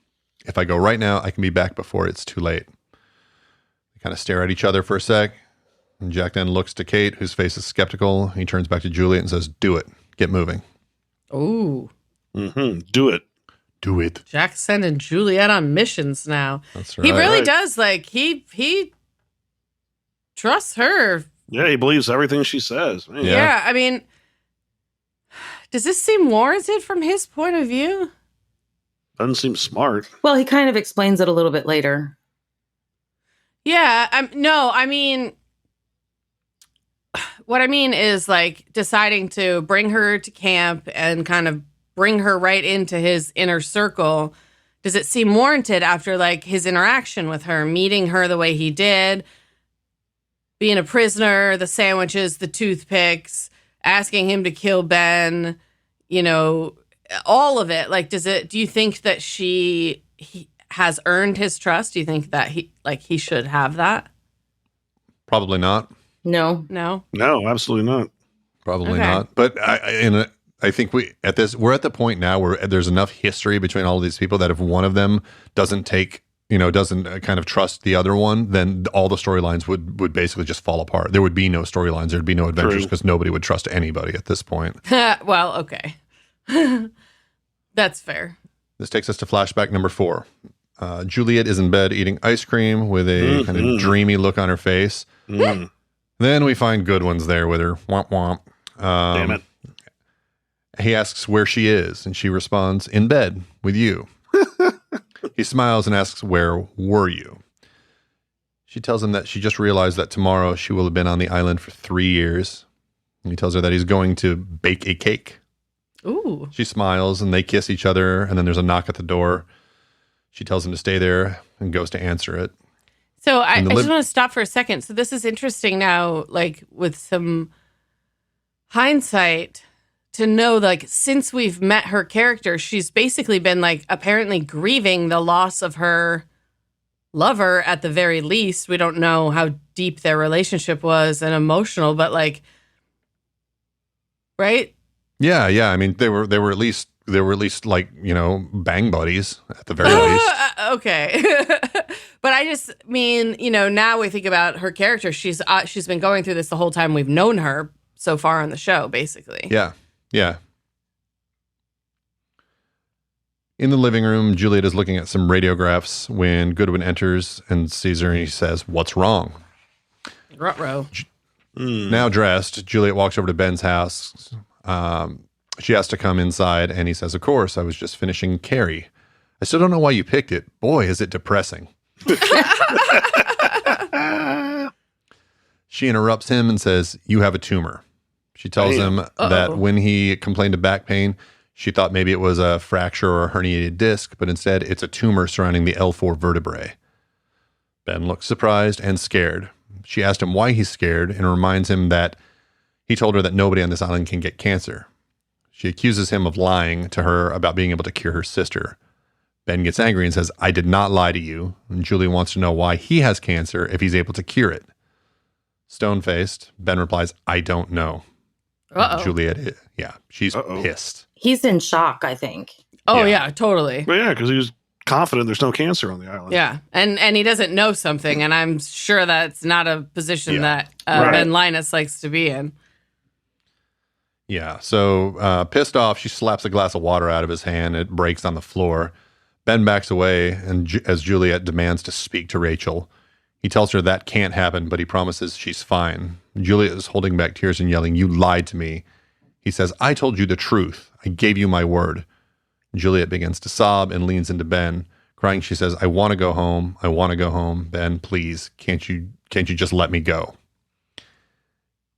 If I go right now, I can be back before it's too late. They kind of stare at each other for a sec. And Jack then looks to Kate, whose face is skeptical. He turns back to Juliet and says, do it. Get moving. Ooh. Do it. Do it. Jack's sending Juliet on missions now. That's right. He really Right. does. Like he trusts her. Yeah, he believes everything she says. Man. Yeah. Yeah. I mean, does this seem warranted from his point of view? Doesn't seem smart. Well, he kind of explains it a little bit later. Yeah. No, I mean, what I mean is like deciding to bring her to camp and kind of bring her right into his inner circle does it seem warranted after like his interaction with her, meeting her the way he did, being a prisoner, the sandwiches, the toothpicks, asking him to kill Ben, you know, all of it? Like, do you think that he has earned his trust? Do you think that he should have that? Probably not. No, No, absolutely not. Probably Okay. not. But I think we're at the point now where there's enough history between all of these people that if one of them doesn't kind of trust the other one, then all the storylines would basically just fall apart. There would be no storylines. There'd be no adventures True. because nobody would trust anybody at this point. Well, okay. That's fair. This takes us to flashback number 4. Juliet is in bed eating ice cream with a kind of dreamy look on her face. Mm. Then we find Goodwin's there with her. Womp womp. Damn it. He asks where she is, and she responds, in bed with you. He smiles and asks, where were you? She tells him that she just realized that tomorrow she will have been on the island for 3 years. And he tells her that he's going to bake a cake. Ooh. She smiles, and they kiss each other, and then there's a knock at the door. She tells him to stay there and goes to answer it. So I just want to stop for a second. So this is interesting now, like with some hindsight, to know, like, since we've met her character, she's basically been like apparently grieving the loss of her lover at the very least. We don't know how deep their relationship was and emotional, but like, right? Yeah. I mean, they were at least like, you know, bang buddies at the very least. Okay. But I just mean, you know, now we think about her character. She's been going through this the whole time we've known her so far on the show, basically. Yeah. In the living room, Juliet is looking at some radiographs when Goodwin enters and sees her, and he says, what's wrong? Ruh-roh. Now dressed, Juliet walks over to Ben's house. She has to come inside, and he says, of course, I was just finishing Carrie. I still don't know why you picked it. Boy, is it depressing. She interrupts him and says, you have a tumor. She tells him that when he complained of back pain, she thought maybe it was a fracture or a herniated disc, but instead it's a tumor surrounding the L4 vertebrae. Ben looks surprised and scared. She asked him why he's scared and reminds him that he told her that nobody on this island can get cancer. She accuses him of lying to her about being able to cure her sister. Ben gets angry and says, I did not lie to you. And Julie wants to know why he has cancer if he's able to cure it. Stone-faced, Ben replies, I don't know. Juliet, she's pissed. He's in shock, I think. Oh, yeah, totally. But yeah, because he was confident there's no cancer on the island. Yeah, and he doesn't know something, and I'm sure that's not a position that Right. Ben Linus likes to be in. Yeah, so pissed off, she slaps a glass of water out of his hand. It breaks on the floor. Ben backs away, and as Juliet demands to speak to Rachel, he tells her that can't happen, but he promises she's fine. Juliet is holding back tears and yelling, you lied to me. He says, I told you the truth. I gave you my word. Juliet begins to sob and leans into Ben. Crying, she says, I want to go home. I want to go home. Ben, please, can't you just let me go?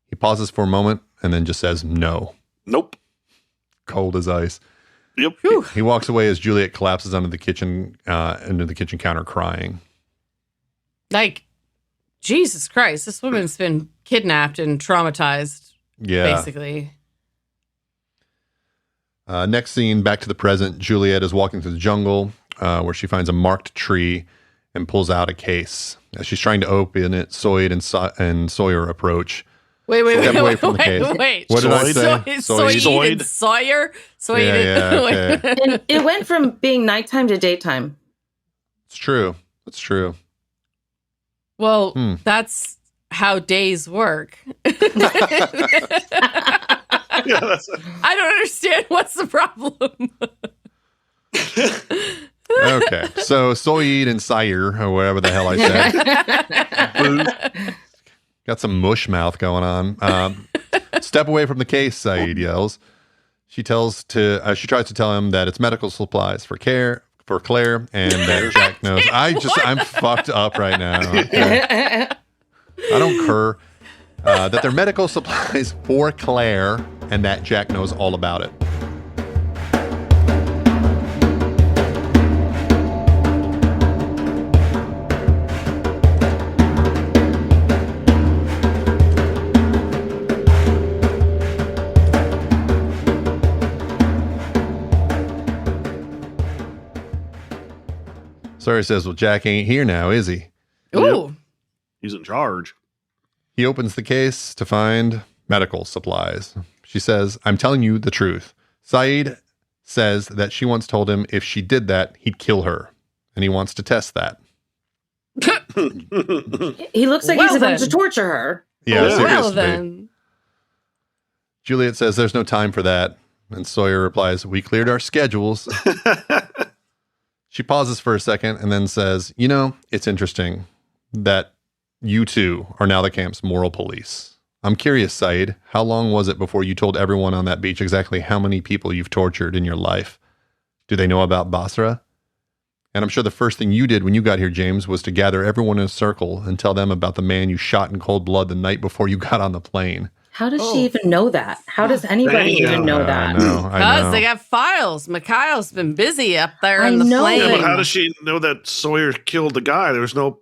He pauses for a moment and then just says, no. Nope. Cold as ice. Yep. He walks away as Juliet collapses into the kitchen counter crying. Like, Jesus Christ, this woman's been kidnapped and traumatized, basically. Next scene, back to the present. Juliet is walking through the jungle where she finds a marked tree and pulls out a case. As she's trying to open it, Soyeed and Sawyer approach. Wait. Step away from the case. What did I say? Soyeed and Sawyer? Okay. It went from being nighttime to daytime. It's true. It's true. Well, that's how days work. Yeah, I don't understand. What's the problem? Okay. So Soyeed and Sire, or whatever the hell I said. Got some mush mouth going on. Step away from the case, Saeed yells. She tries to tell him that it's medical supplies for Claire, and that Jack knows. I'm fucked up right now. Okay. I don't care that they're medical supplies for Claire, and that Jack knows all about it. Sawyer says, well, Jack ain't here now, is he? Ooh. He's in charge. He opens the case to find medical supplies. She says, I'm telling you the truth. Soyeed says that she once told him if she did that, he'd kill her. And he wants to test that. He looks like Well he's about then. to torture her. Yeah, Well seriously. then. Juliet says there's no time for that. And Sawyer replies, we cleared our schedules. She pauses for a second and then says, you know, it's interesting that you two are now the camp's moral police. I'm curious, Soyeed, how long was it before you told everyone on that beach exactly how many people you've tortured in your life? Do they know about Basra? And I'm sure the first thing you did when you got here, James, was to gather everyone in a circle and tell them about the man you shot in cold blood the night before you got on the plane. How does she even know that? How does anybody Damn. even know that? I know. Because they got files. Mikhail's been busy up there I in the know. flame. Yeah, but how does she know that Sawyer killed the guy? There's no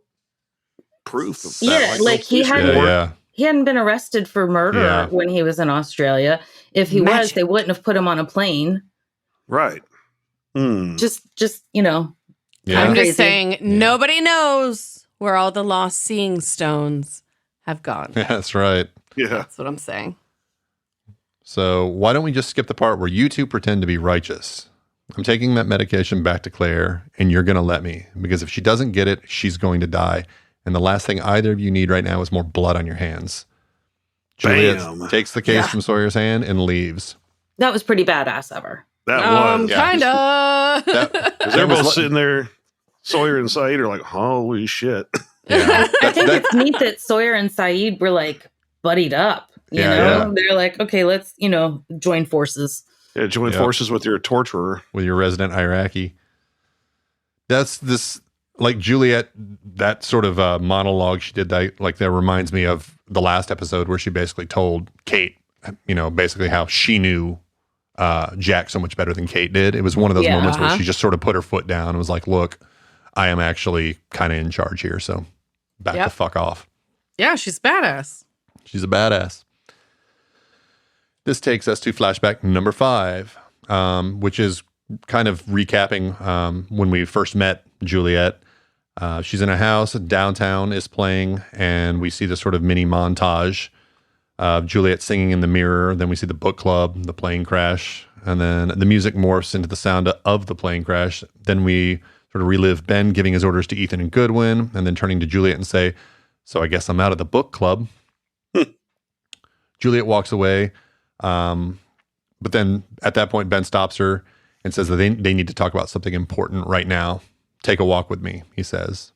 proof of that. Yeah, no like he police had- report. Yeah. He hadn't been arrested for murder Yeah. when he was in Australia. If he was, Magic. they wouldn't have put him on a plane. Right. Hmm. Just you know, Yeah. I'm Crazy. just saying, nobody knows where all the lost seeing stones have gone. That's right. Yeah. That's what I'm saying. So why don't we just skip the part where you two pretend to be righteous? I'm taking that medication back to Claire, and you're going to let me. Because if she doesn't get it, she's going to die. And the last thing either of you need right now is more blood on your hands. Juliet Bam. takes the case from Sawyer's hand and leaves. that was pretty badass of her. That was. yeah. Kinda. That- Because they're that was both li- sitting there. Sawyer and Soyeed are like, holy shit. Yeah. I think it's neat that Sawyer and Soyeed were like buddied up. You Yeah, know, yeah. they're like, okay, let's join forces. Yeah, join Yep. forces with your torturer. With your resident Iraqi. That's this, like Juliet, that sort of monologue she did, that reminds me of the last episode where she basically told Kate, basically how she knew Jack so much better than Kate did. It was one of those Yeah. moments where Uh-huh. she just sort of put her foot down and was like, look, I am actually kind of in charge here, so back Yep. the fuck off. Yeah, she's badass. She's a badass. This takes us to flashback number 5, which is kind of recapping when we first met Juliet. She's in a house, downtown is playing, and we see this sort of mini montage of Juliet singing in the mirror. Then we see the book club, the plane crash, and then the music morphs into the sound of the plane crash. Then we sort of relive Ben giving his orders to Ethan and Goodwin, and then turning to Juliet and say, so I guess I'm out of the book club. Juliet walks away. But then at that point, Ben stops her and says that they need to talk about something important right now. Take a walk with me, he says.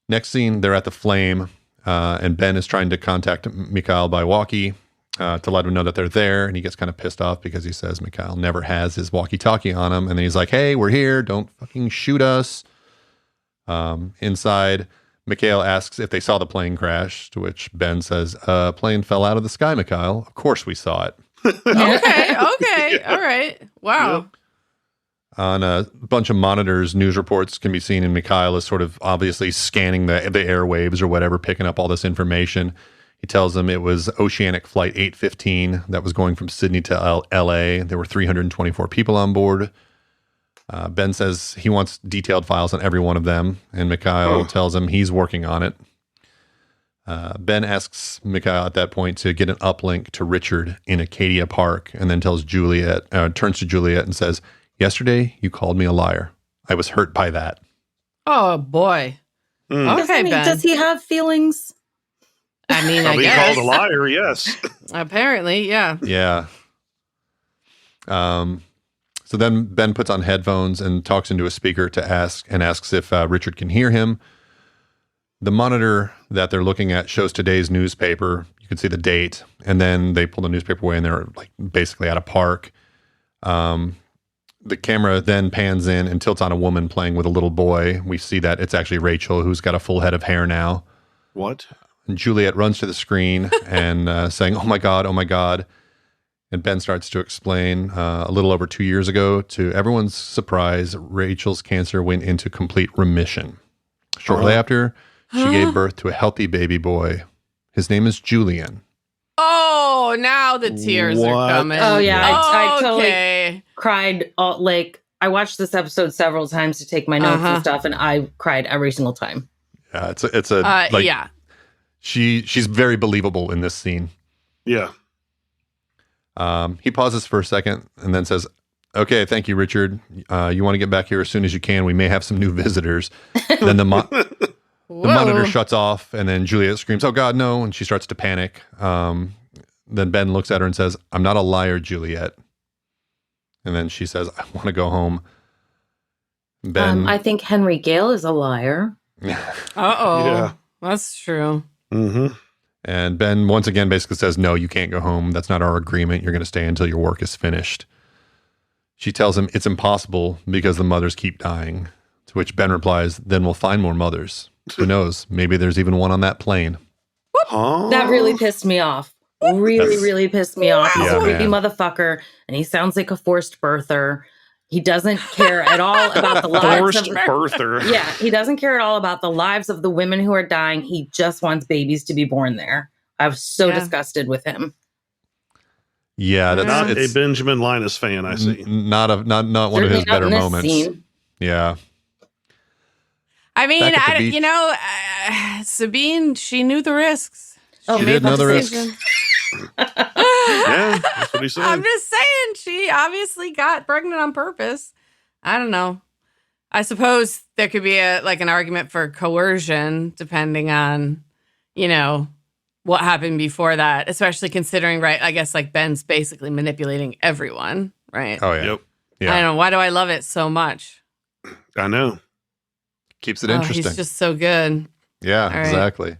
Next scene, they're at the flame, and Ben is trying to contact Mikhail by walkie to let him know that they're there. And he gets kind of pissed off because he says Mikhail never has his walkie-talkie on him. And then he's like, hey, we're here. Don't fucking shoot us. Inside, Mikhail asks if they saw the plane crash, to which Ben says, plane fell out of the sky, Mikhail. Of course we saw it. Okay. All right. Wow. Yep. On a bunch of monitors, news reports can be seen, and Mikhail is sort of obviously scanning the airwaves or whatever, picking up all this information. He tells them it was Oceanic Flight 815 that was going from Sydney to LA. There were 324 people on board. Ben says he wants detailed files on every one of them, and Mikhail tells him he's working on it. Ben asks Mikhail at that point to get an uplink to Richard in Acadia Park, and then turns to Juliet and says, yesterday, you called me a liar. I was hurt by that. Oh boy. Okay, Ben. Does he have feelings? I mean, I Being guess. called a liar, yes. Apparently, yeah. Yeah. So then Ben puts on headphones and talks into a speaker asks if Richard can hear him. The monitor that they're looking at shows today's newspaper. You can see the date, and then they pull the newspaper away, and they're like basically at a park. The camera then pans in and tilts on a woman playing with a little boy. We see that it's actually Rachel, who's got a full head of hair now. What? And Juliet runs to the screen and saying, oh my God. And Ben starts to explain a little over 2 years ago, to everyone's surprise, Rachel's cancer went into complete remission. Shortly after, she gave birth to a healthy baby boy. His name is Julian. Oh, now the tears What? are coming. Oh, yeah, I totally Okay. cried all, like I watched this episode several times to take my notes and stuff, and I cried every single time. Yeah, it's a like, yeah. She's very believable in this scene. Yeah. He pauses for a second and then says, "Okay, thank you, Richard. You want to get back here as soon as you can. We may have some new visitors." Then the monitor shuts off, and then Juliet screams, "Oh God, no!" And she starts to panic. Then Ben looks at her and says, "I'm not a liar, Juliet." And then she says, "I want to go home." Ben, I think Henry Gale is a liar. Uh-oh. Yeah. That's true. Mm-hmm. And Ben once again basically says, "No, you can't go home. That's not our agreement. You're going to stay until your work is finished." She tells him it's impossible because the mothers keep dying. To which Ben replies, "Then we'll find more mothers. Who knows? Maybe there's even one on that plane." Huh? That really pissed me off. Really pissed me off. He's Yeah, a creepy man. motherfucker, and he sounds like a forced birther. He doesn't care at all about the lives Forced of birther. Yeah, he doesn't care at all about the lives of the women who are dying. He just wants babies to be born there. I was so disgusted with him. Yeah, that's Not a it's Benjamin Linus fan, I see. not one of Certainly his not better in this moments. scene. Yeah. I mean, Back at the beach. Sabine, she knew the risks. Oh, She made did know the that risks. decision. Yeah, that's what he said. I'm just saying, she obviously got pregnant on purpose. I don't know. I suppose there could be an argument for coercion, depending on, what happened before that, especially considering, right, I guess like Ben's basically manipulating everyone, right? Oh yeah. Yep. Yeah. I don't know. Why do I love it so much? I know. Keeps it interesting. He's just so good. Yeah, right. exactly.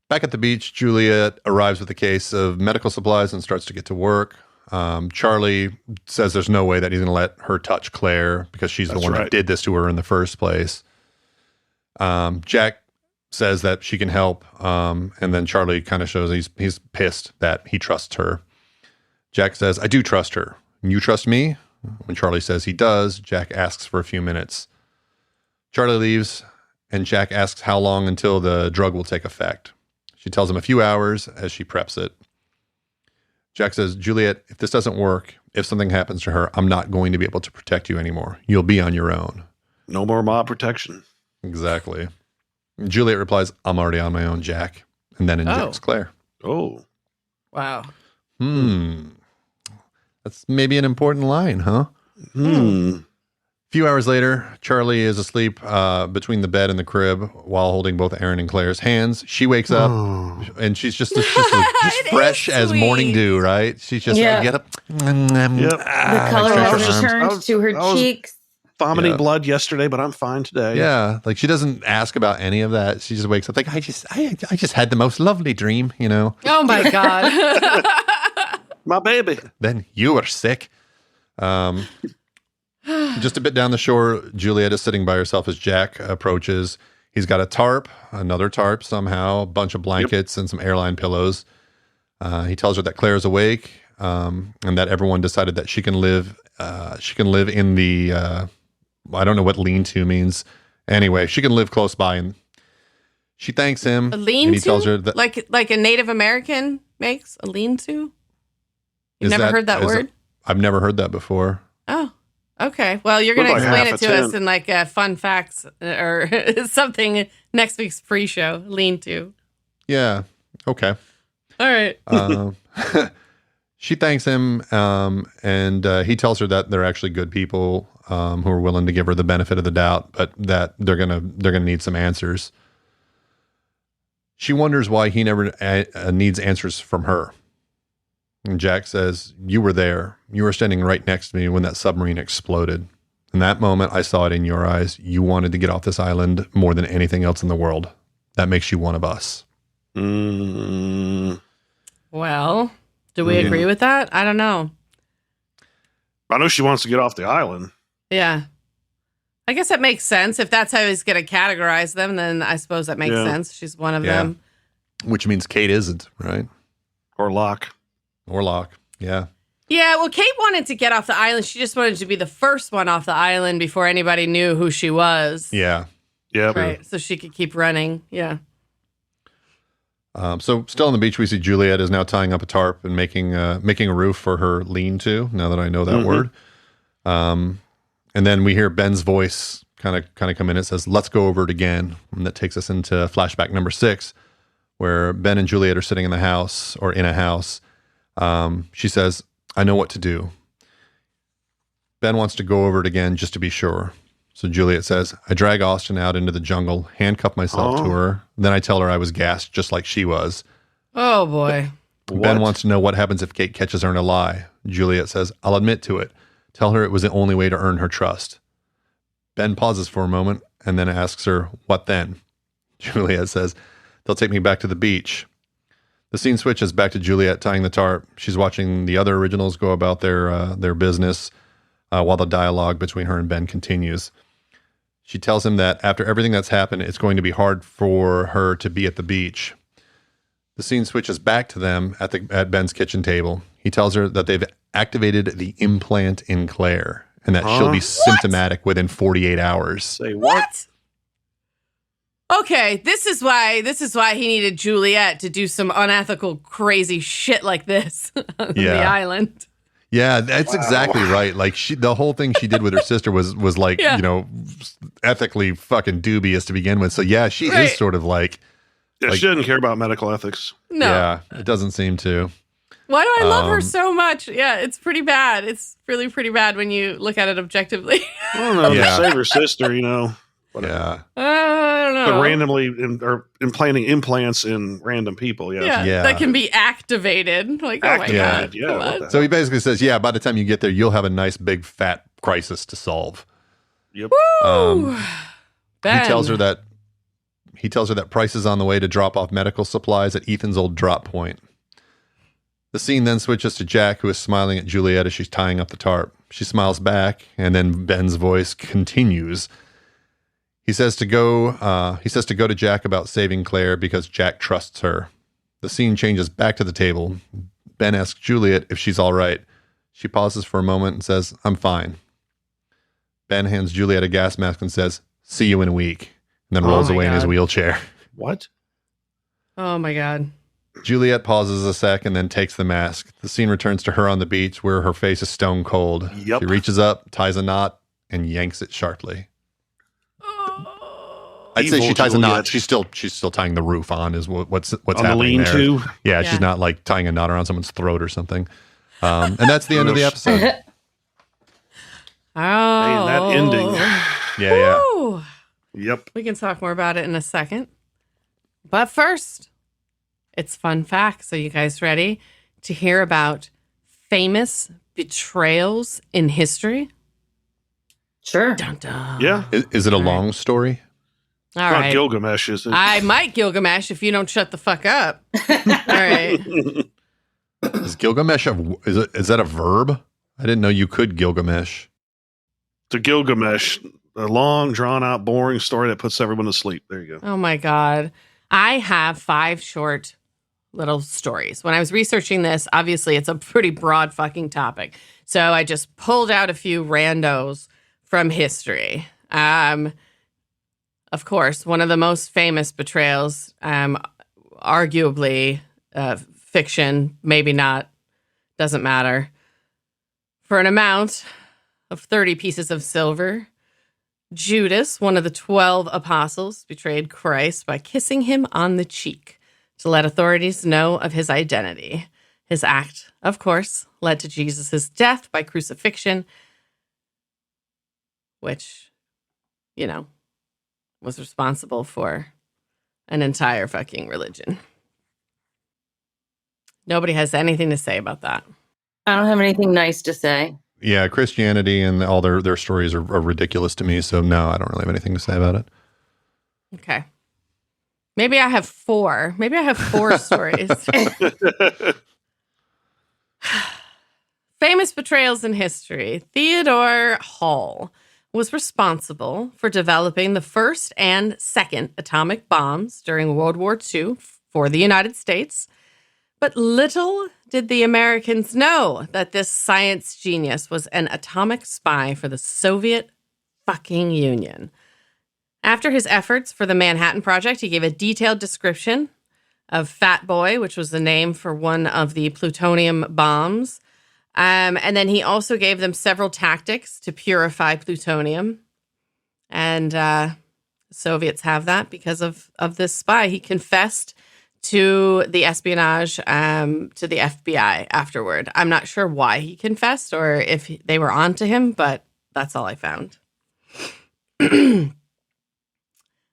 Back at the beach, Juliet arrives with a case of medical supplies and starts to get to work. Charlie says there's no way that he's going to let her touch Claire because she's the one that did this to her in the first place. Jack says that she can help, and then Charlie kind of shows he's pissed that he trusts her. Jack says, "I do trust her. You trust me?" When Charlie says he does, Jack asks for a few minutes. Charlie leaves, and Jack asks how long until the drug will take effect. She tells him a few hours as she preps it. Jack says, "Juliet, if this doesn't work, if something happens to her, I'm not going to be able to protect you anymore. You'll be on your own." No more mob protection. Exactly. Juliet replies, "I'm already on my own, Jack." And then injects Claire. Oh. Wow. That's maybe an important line, huh? A few hours later, Charlie is asleep between the bed and the crib while holding both Aaron and Claire's hands. She wakes up and she's just fresh as morning dew, right? She's just like, get up. Yep. The color stretch her has arms. returned to her cheeks. Vomiting blood yesterday, but I'm fine today. Yeah, like she doesn't ask about any of that. She just wakes up like, I just had the most lovely dream, Oh my God. My baby. Then you were sick. Just a bit down the shore, Juliet is sitting by herself as Jack approaches. He's got another tarp somehow, a bunch of blankets and some airline pillows. He tells her that Claire is awake, and that everyone decided that she can live in the I don't know what lean-to means. Anyway, she can live close by, and she thanks him. A lean-to? And he tells her that like a Native American makes a lean-to? You've never heard that word? I've never heard that before. Oh, okay. Well, you're going to Look like explain half it a to us 10. in like fun facts or something next week's pre-show. Lean-to. Yeah. Okay. All right. She thanks him, and he tells her that they're actually good people who are willing to give her the benefit of the doubt, but that they're gonna need some answers. She wonders why he never needs answers from her. And Jack says, "You were there. You were standing right next to me when that submarine exploded. In that moment, I saw it in your eyes. You wanted to get off this island more than anything else in the world. That makes you one of us." Well, do we agree with that? I don't know. I know she wants to get off the island. Yeah. I guess that makes sense. If that's how he's going to categorize them, then I suppose that makes sense. She's one of them. Which means Kate isn't, right? Or Locke. Or Locke. Yeah. Yeah, well, Kate wanted to get off the island. She just wanted to be the first one off the island before anybody knew who she was. Yeah. Yep. Right, so she could keep running. Yeah. So still on the beach, we see Juliet is now tying up a tarp and making a roof for her lean-to, now that I know that word. And then we hear Ben's voice kind of come in. It says, let's go over it again. And that takes us into flashback number 6, where Ben and Juliet are sitting in the house or in a house. She says, I know what to do. Ben wants to go over it again just to be sure. So Juliet says, I drag Austin out into the jungle, handcuff myself to her. Then I tell her I was gassed just like she was. Oh, boy. Ben wants to know what happens if Kate catches her in a lie. Juliet says, I'll admit to it. Tell her it was the only way to earn her trust. Ben pauses for a moment and then asks her, what then? Juliet says, they'll take me back to the beach. The scene switches back to Juliet tying the tarp. She's watching the other originals go about their business while the dialogue between her and Ben continues. She tells him that after everything that's happened, it's going to be hard for her to be at the beach. The scene switches back to them at Ben's kitchen table. He tells her that they've activated the implant in Claire and that she'll be symptomatic within 48 hours. Say what? Okay, this is why he needed Juliet to do some unethical, crazy shit like this on the island. Yeah, that's exactly right. Like the whole thing she did with her sister was like, ethically fucking dubious to begin with. So yeah, she is sort of like, she didn't care about medical ethics. No. Yeah, it doesn't seem to. Why do I love her so much? Yeah, it's pretty bad. It's really pretty bad when you look at it objectively. I don't know. To save her sister, Whatever. Yeah. I don't know. But randomly or implanting implants in random people. Yeah. That can be activated. Like, oh my God. Yeah. So he basically says, by the time you get there, you'll have a nice big fat crisis to solve. Yep. Woo! He tells her that Price is on the way to drop off medical supplies at Ethan's old drop point. The scene then switches to Jack, who is smiling at Juliet as she's tying up the tarp. She smiles back, and then Ben's voice continues. He says to go to Jack about saving Claire because Jack trusts her. The scene changes back to the table. Ben asks Juliet if she's all right. She pauses for a moment and says, I'm fine. Ben hands Juliet a gas mask and says, see you in a week, and then rolls away in his wheelchair. What? Oh my God. Juliet pauses a sec and then takes the mask. The scene returns to her on the beach where her face is stone cold. Yep. She reaches up, ties a knot, and yanks it sharply. I'd say she ties a knot. She's still tying the roof on. Is what's on happening the lean-to? there? Yeah, she's not like tying a knot around someone's throat or something. And that's the end of the episode. Man, that ending. Yeah. Woo! Yep. We can talk more about it in a second. But first, it's fun facts. Are you guys ready to hear about famous betrayals in history? Sure. Dun, dun. Yeah. Is it a long story? All Not right. Gilgamesh, is it? I might Gilgamesh if you don't shut the fuck up. All right. Is Gilgamesh is that a verb? I didn't know you could Gilgamesh. To Gilgamesh, a long, drawn-out, boring story that puts everyone to sleep. There you go. Oh my God. I have 5 short little stories. When I was researching this, obviously it's a pretty broad fucking topic. So I just pulled out a few randos from history. Of course, one of the most famous betrayals, arguably fiction, maybe not, doesn't matter. For an amount of 30 pieces of silver, Judas, one of the 12 apostles, betrayed Christ by kissing him on the cheek to let authorities know of his identity. His act, of course, led to Jesus' death by crucifixion, which, was responsible for an entire fucking religion. Nobody has anything to say about that. I don't have anything nice to say. Yeah, Christianity and all their stories are ridiculous to me. So no, I don't really have anything to say about it. Okay. Maybe I have 4. Maybe I have 4 stories. Famous betrayals in history. Theodore Hall was responsible for developing the first and second atomic bombs during World War II for the United States. But little did the Americans know that this science genius was an atomic spy for the Soviet fucking Union. After his efforts for the Manhattan Project, he gave a detailed description of Fat Boy, which was the name for one of the plutonium bombs. And then he also gave them several tactics to purify plutonium. And Soviets have that because of this spy. He confessed to the espionage to the FBI afterward. I'm not sure why he confessed or if they were on to him, but that's all I found.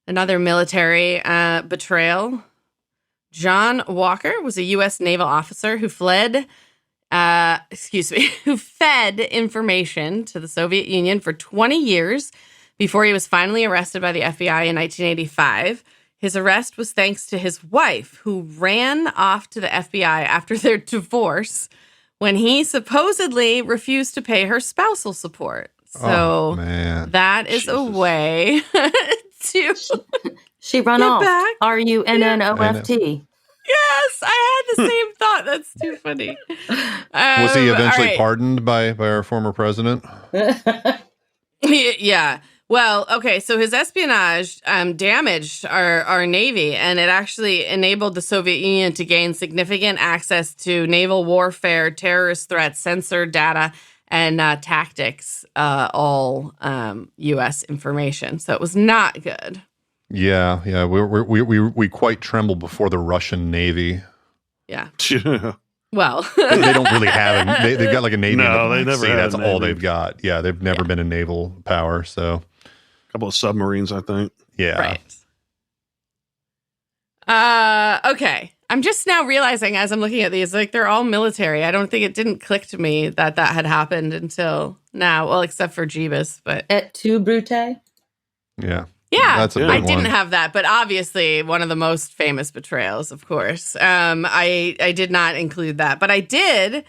Another military betrayal. John Walker was a U.S. naval officer who who fed information to the Soviet Union for 20 years before he was finally arrested by the FBI in 1985. His arrest was thanks to his wife, who ran off to the FBI after their divorce when he supposedly refused to pay her spousal support. So that is a way to she run get off. Back. RUNNOFT. Yes, I had the same thought. That's too funny. Was he eventually pardoned by our former president? Yeah. Well, okay, so his espionage damaged our Navy, and it actually enabled the Soviet Union to gain significant access to naval warfare, terrorist threats, sensor data, and tactics, all U.S. information. So it was not good. Yeah. We quite tremble before the Russian Navy. Yeah. Well, they don't really have it. They've got like a Navy. No, they never had That's a Navy. all they've got. Yeah, they've never been a naval power. So a couple of submarines, I think. Yeah. Right. Okay. I'm just now realizing as I'm looking at these, like they're all military. I don't think it didn't click to me that had happened until now. Well, except for Jeebus, but Et tu, Brute? Yeah. Yeah, that's a big I one. didn't have that, but obviously one of the most famous betrayals, of course. I did not include that, but I did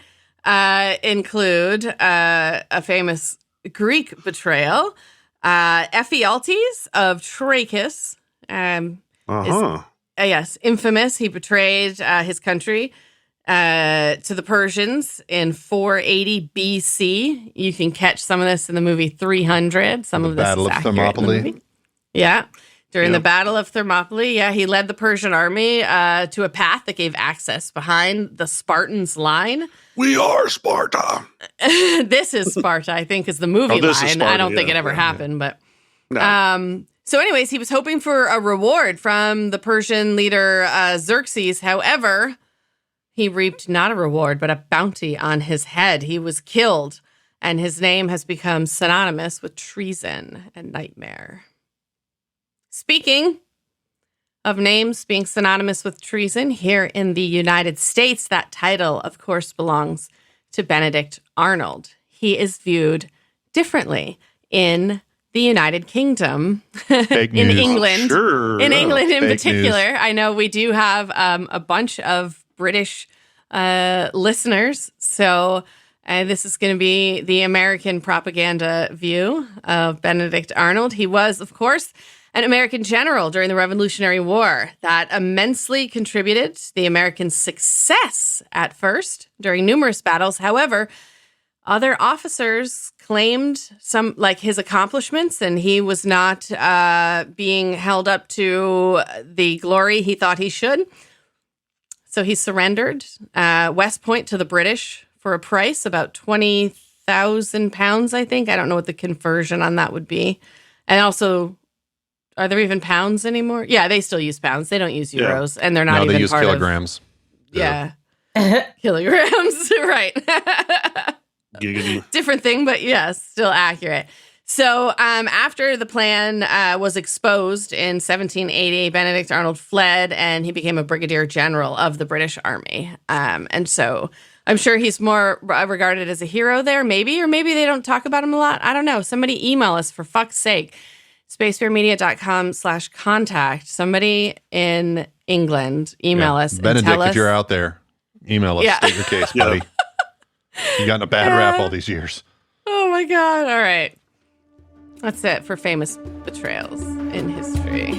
include a famous Greek betrayal. Ephialtes of Trachis. Yes, infamous. He betrayed his country to the Persians in 480 BC. You can catch some of this in the movie 300. Some of this Battle is of accurate in the Thermopylae. movie. Yeah. During the Battle of Thermopylae, he led the Persian army to a path that gave access behind the Spartans' line. We are Sparta. This is Sparta, I think, is the movie this is line. Sparta, I don't think it ever happened, but... No. So anyways, he was hoping for a reward from the Persian leader Xerxes. However, he reaped not a reward, but a bounty on his head. He was killed, and his name has become synonymous with treason and nightmare. Speaking of names being synonymous with treason, here in the United States, that title, of course, belongs to Benedict Arnold. He is viewed differently in the United Kingdom, in England, in England in particular. News. I know we do have a bunch of British listeners, so this is going to be the American propaganda view of Benedict Arnold. He was, of course, an American general during the Revolutionary War that immensely contributed to the American success at first during numerous battles. However, other officers claimed some, like his accomplishments, and he was not being held up to the glory he thought he should. So he surrendered West Point to the British for a price, about £20,000, I think. I don't know what the conversion on that would be. And also, are there even pounds anymore? Yeah, they still use pounds. They don't use euros, and they're not even they use part kilograms. Yeah. Kilograms, right. Giggity. Different thing, but yes, still accurate. So after the plan was exposed in 1780, Benedict Arnold fled and he became a brigadier general of the British Army. And so I'm sure he's more regarded as a hero there, maybe, or maybe they don't talk about him a lot. I don't know. Somebody email us, for fuck's sake. spacebearmedia.com/contact. Somebody in England, email us. Benedict, and tell us, if you're out there, email us. State your case, buddy. You gotten a bad rap all these years. Oh my God. All right. That's it for famous betrayals in history.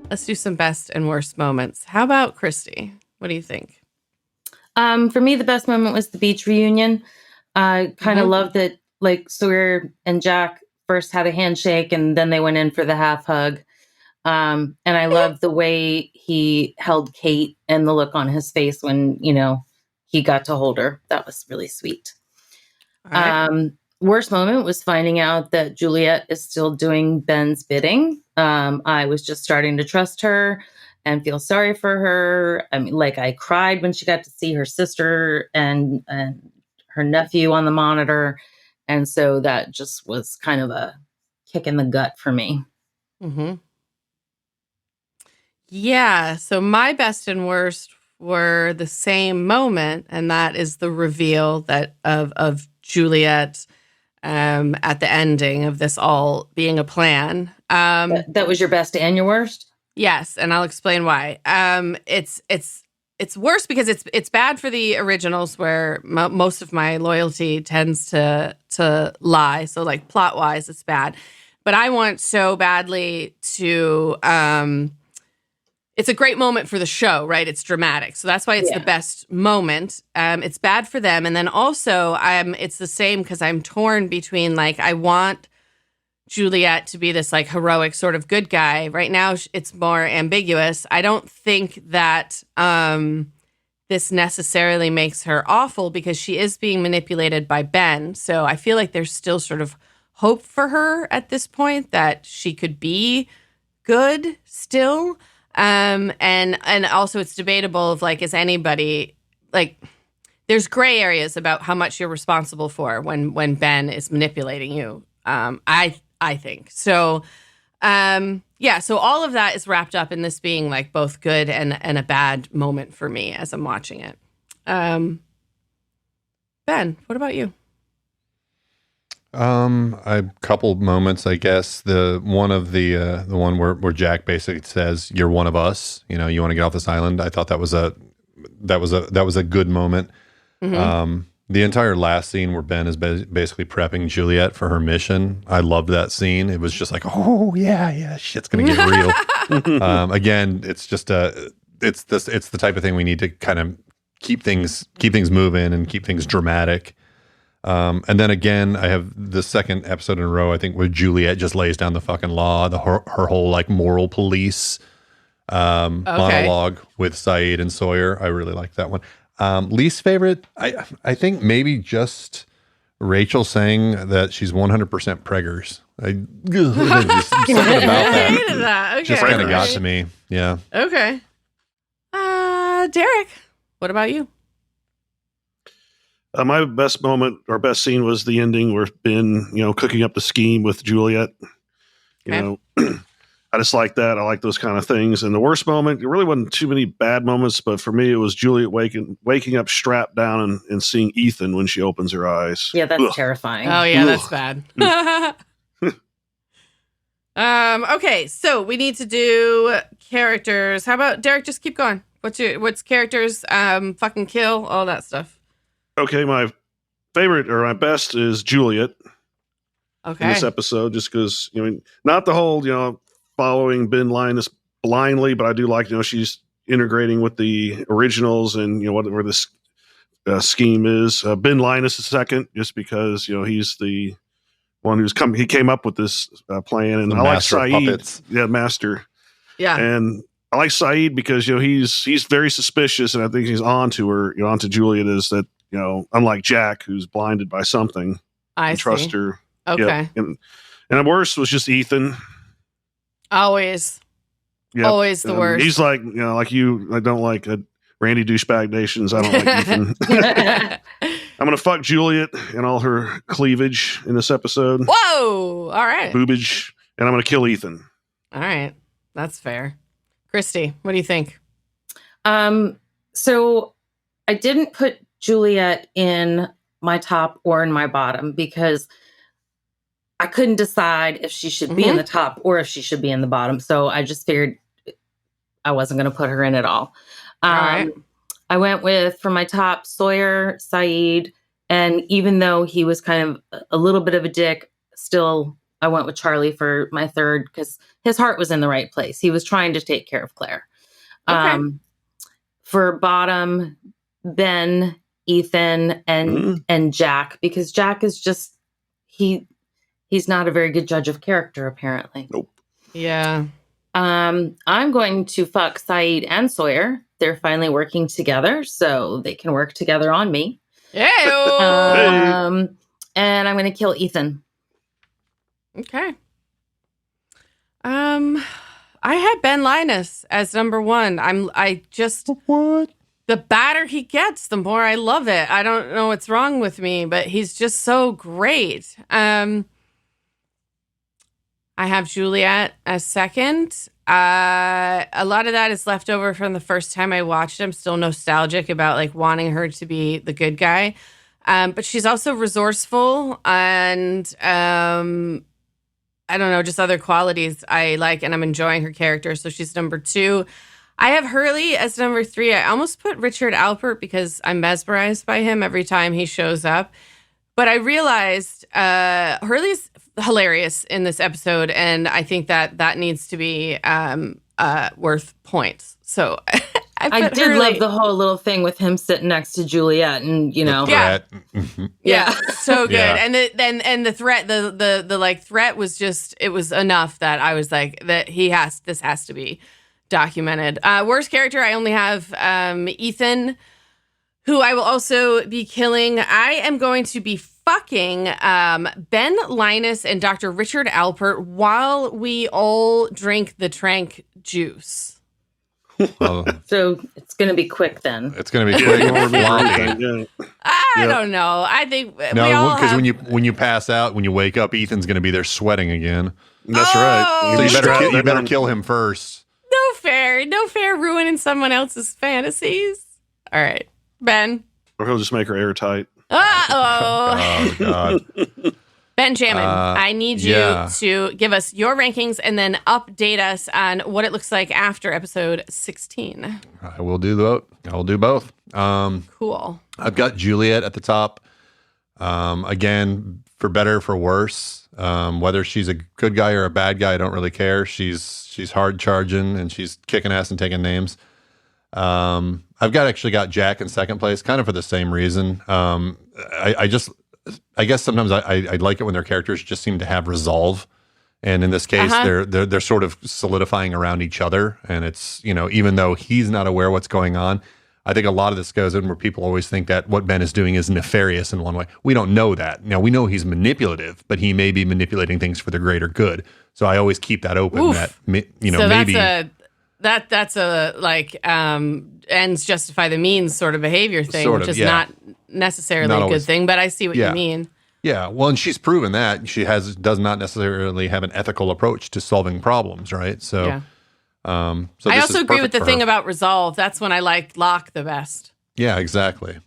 Let's do some best and worst moments. How about Christy? What do you think? For me, the best moment was the beach reunion. I kind of loved that, like, Sawyer and Jack first had a handshake and then they went in for the half hug. And I loved the way he held Kate and the look on his face when, he got to hold her. That was really sweet. All right. Worst moment was finding out that Juliet is still doing Ben's bidding. I was just starting to trust her and feel sorry for her. I mean, like, I cried when she got to see her sister and her nephew on the monitor. And so that just was kind of a kick in the gut for me. Mm-hmm. Yeah. So my best and worst were the same moment, and that is the reveal of Juliet at the ending of this all being a plan. That was your best and your worst? Yes, and I'll explain why. It's worse because it's bad for the originals, where most of my loyalty tends to lie. So, like, plot wise, it's bad. But I want so badly to. It's a great moment for the show, right? It's dramatic, so that's why it's the best moment. It's bad for them, and then also it's the same because I'm torn between, like, I want Juliet to be this, like, heroic sort of good guy. Right now, it's more ambiguous. I don't think that this necessarily makes her awful because she is being manipulated by Ben. So I feel like there's still sort of hope for her at this point that she could be good still. And also it's debatable of, like, is anybody, like, there's gray areas about how much you're responsible for when Ben is manipulating you. I think so. So all of that is wrapped up in this being, like, both good and a bad moment for me as I'm watching it. Ben, what about you? A couple moments, I guess. The one where Jack basically says, "You're one of us. You want to get off this island." I thought that was a good moment. Mm-hmm. The entire last scene where Ben is basically prepping Juliet for her mission, I loved that scene. It was just like, oh yeah, shit's gonna get real. Again, it's just it's the type of thing we need to kind of keep things moving and keep things dramatic. And then again, I have the second episode in a row, I think, where Juliet just lays down the fucking law, her whole, like, moral police monologue with Saeed and Sawyer. I really like that one. Least favorite, I think maybe just Rachel saying that she's 100% preggers. Just something about that. I hated that. Okay. Just kind of got to me. Yeah. Okay. Derek, what about you? My best moment or best scene was the ending where Ben, cooking up the scheme with Juliet. I just like that. I like those kind of things. And the worst moment, it really wasn't too many bad moments, but for me, it was Juliet waking up strapped down and seeing Ethan when she opens her eyes. Yeah, that's terrifying. Oh, yeah, that's bad. Okay, so we need to do characters. How about Derek? Just keep going. What's characters? Fucking kill, all that stuff. Okay, my favorite or my best is Juliet. Okay. In this episode, just because not the whole following Ben Linus blindly, but I do like she's integrating with the originals and whatever this scheme is. Ben Linus is second, just because he's the one he came up with this plan, and I like Saeed. Yeah, master. Yeah, and I like Saeed because he's very suspicious, and I think he's on to her. Onto Juliet is that unlike Jack, who's blinded by something, I trust her. Okay, yeah. And the worst was just Ethan. Always. Yep. Always the worst. He's like, like you, I don't like Randy Douchebag Nations. I don't like Ethan. I'm going to fuck Juliet and all her cleavage in this episode. Whoa! All right. Boobage. And I'm going to kill Ethan. All right. That's fair. Christy, what do you think? So I didn't put Juliet in my top or in my bottom because I couldn't decide if she should be in the top or if she should be in the bottom. So I just figured I wasn't going to put her in at all. All right. I went with, for my top, Sawyer, Saeed. And even though he was kind of a little bit of a dick, still I went with Charlie for my third because his heart was in the right place. He was trying to take care of Claire. Okay. For bottom, Ben, Ethan, and Jack, because Jack is just he's not a very good judge of character, apparently. Nope. Yeah. I'm going to fuck Saeed and Sawyer. They're finally working together, so they can work together on me. Yeah. And I'm going to kill Ethan. Okay. I had Ben Linus as number one. I just What? the badder he gets, the more I love it. I don't know what's wrong with me, but he's just so great. I have Juliet as second. A lot of that is left over from the first time I watched him. Still nostalgic about like wanting her to be the good guy. But she's also resourceful and I don't know, just other qualities I like, and I'm enjoying her character. So she's number two. I have Hurley as number three. I almost put Richard Alpert because I'm mesmerized by him every time he shows up. But I realized Hurley's hilarious in this episode, and I think that needs to be worth points. So I did Hurley. love the whole little thing with him sitting next to Juliet, and Yeah. Yeah, so good. Yeah. And the threat, the like threat was just, it was enough that I was like, that this has to be documented. Worst character, I only have Ethan, who I will also be killing. I am going to be fucking Ben Linus and Dr. Richard Alpert while we all drink the trank juice. Well, So it's going to be quick then. it's going to be quick and floppy. Yeah. I don't know. I think we No, all because have... when you pass out, when you wake up, Ethan's going to be there sweating again. That's Oh, right. So you Strong. better kill him first. No fair ruining someone else's fantasies. All right, Ben. Or he'll just make her airtight. Uh-oh. Oh God. Benjamin, I need you yeah. to give us your rankings and then update us on what it looks like after episode 16. I will do both. I will do both. Cool. I've got Juliet at the top. Again, for better, for worse. Whether she's a good guy or a bad guy, I don't really care. She's hard charging and she's kicking ass and taking names. I've actually got Jack in second place, kind of for the same reason. I guess sometimes I like it when their characters just seem to have resolve, and in this case, they're sort of solidifying around each other. And it's, even though he's not aware what's going on, I think a lot of this goes in where people always think that what Ben is doing is nefarious in one way. We don't know that. Now we know he's manipulative, but he may be manipulating things for the greater good. So I always keep that open. Oof. That So maybe that's a like ends justify the means sort of behavior thing, Sort which of, is yeah. not necessarily Not a good always. thing, but I see what Yeah. you mean. Yeah, well, and she's proven that she does not necessarily have an ethical approach to solving problems, right? So, Yeah. so I this also is agree with perfect the for thing her. about resolve. That's when I like Locke the best. Yeah, exactly.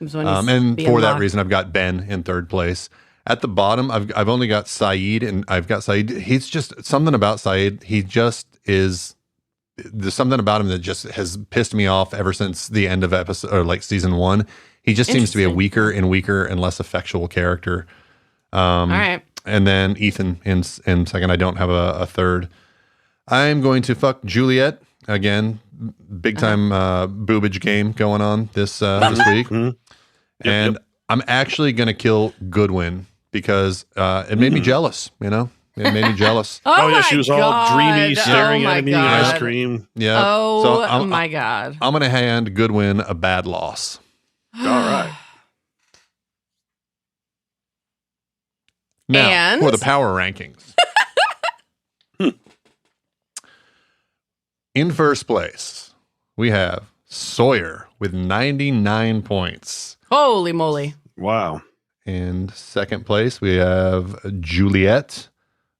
Is when he's And being for that Locke. reason, I've got Ben in third place. At the bottom, I've only got Saeed, and I've got Saeed. He's just something about Saeed. He just is. There's something about him that just has pissed me off ever since the end of episode or like season one. He just seems to be a Interesting. weaker and less effectual character. All right. And then Ethan in second. I don't have a third. I'm going to fuck Juliet again. Big time boobage game going on this week. Mhm. And I'm actually going to kill Goodwin because it made me jealous. It made me jealous. Oh, yeah, my she was all God. dreamy, staring Oh, at my him eating God. ice cream. Yeah. Oh, So I'm, my God. I'm going to hand Goodwin a bad loss. All right. Now, And? for the power rankings. In first place, we have Sawyer with 99 points. Holy moly. Wow. In second place, we have Juliet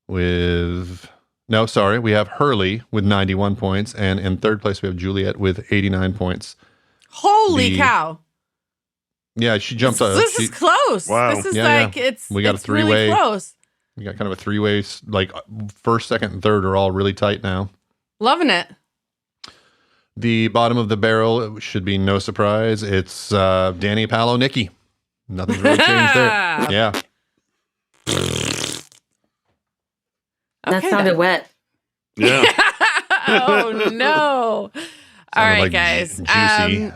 with... No, sorry. We have Hurley with 91 points. And in third place, we have Juliet with 89 points. Holy The- cow. Yeah, she jumped... This is close. Wow. This is Yeah, like, it's We got a it's really three-way- close. We got kind of a three-way, like first, second, and third are all really tight now. Loving it. The bottom of the barrel should be no surprise. It's Danny, Paolo, Nikki. Nothing's really changed there. Yeah. That Okay, sounded then. wet. Yeah. Oh, no. All Sounded right, like guys. Juicy.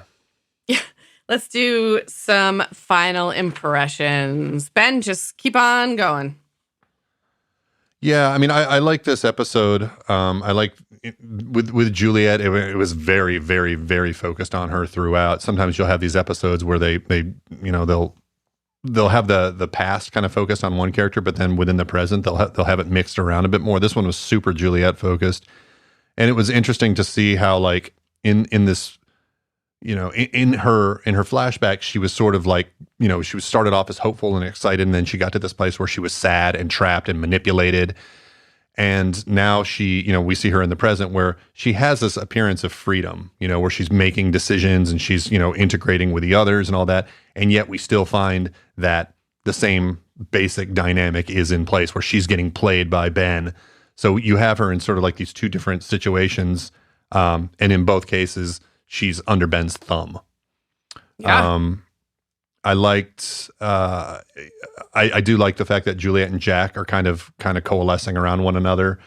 Let's do some final impressions. Ben, just keep on going. Yeah, I mean, I like this episode. I like with Juliet. It was very, very, very focused on her throughout. Sometimes you'll have these episodes where they they'll have the past kind of focused on one character, but then within the present they'll have it mixed around a bit more. This one was super Juliet focused, and it was interesting to see how like in this. In her flashback, she was sort of like, she was started off as hopeful and excited, and then she got to this place where she was sad and trapped and manipulated. And now we see her in the present where she has this appearance of freedom, where she's making decisions and she's, integrating with the others and all that. And yet we still find that the same basic dynamic is in place where she's getting played by Ben. So you have her in sort of like these two different situations. And in both cases, she's under Ben's thumb. Yeah. I liked. I do like the fact that Juliet and Jack are kind of coalescing around one another,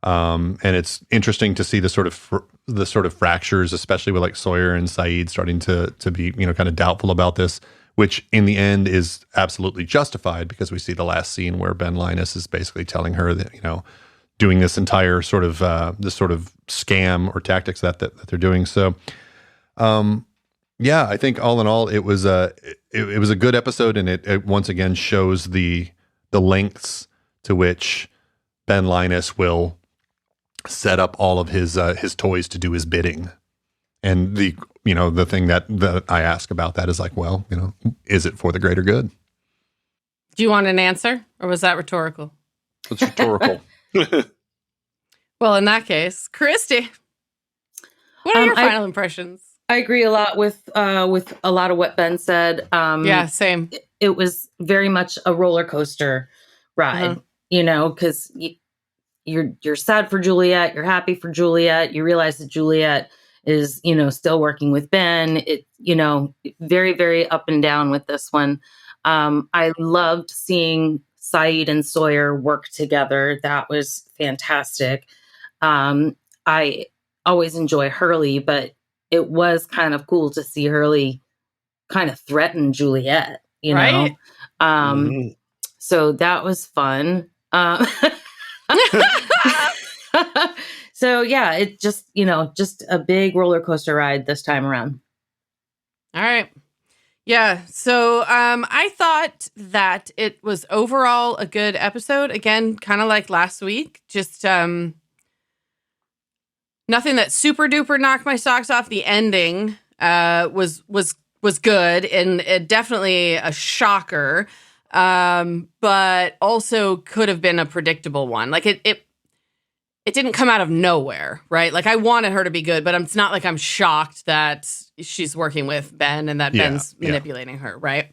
and it's interesting to see the sort of fractures, especially with like Sawyer and Soyeed starting to be kind of doubtful about this, which in the end is absolutely justified because we see the last scene where Ben Linus is basically telling her that doing this entire sort of scam or tactics that they're doing. So. Yeah, I think all in all, it was a good episode, and it once again shows the lengths to which Ben Linus will set up all of his toys to do his bidding. And the thing that I ask about that is like, well, is it for the greater good? Do you want an answer, or was that rhetorical? It's rhetorical. Well, in that case, Christy, what are your final impressions? I agree a lot with a lot of what Ben said. Yeah, same. It was very much a roller coaster ride, because you're sad for Juliet, you're happy for Juliet, you realize that Juliet is, still working with Ben. It, very, very up and down with this one. I loved seeing Soyeed and Sawyer work together. That was fantastic. I always enjoy Hurley, but it was kind of cool to see Hurley kind of threaten Juliet, right? So that was fun. So yeah, it just, just a big roller coaster ride this time around. All right. Yeah. So I thought that it was overall a good episode. Again, kind of like last week, just nothing that super duper knocked my socks off. The ending was good, and definitely a shocker, but also could have been a predictable one. Like it didn't come out of nowhere, right? Like I wanted her to be good, but it's not like I'm shocked that she's working with Ben and that Ben's manipulating her, right?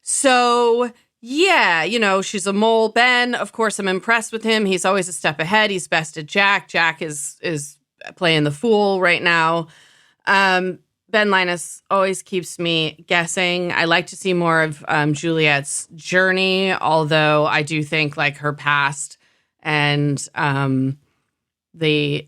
So yeah, she's a mole. Ben, of course, I'm impressed with him. He's always a step ahead. He's best at Jack. Jack is playing the fool right now. Ben Linus always keeps me guessing. I like to see more of Juliet's journey, although I do think like her past and the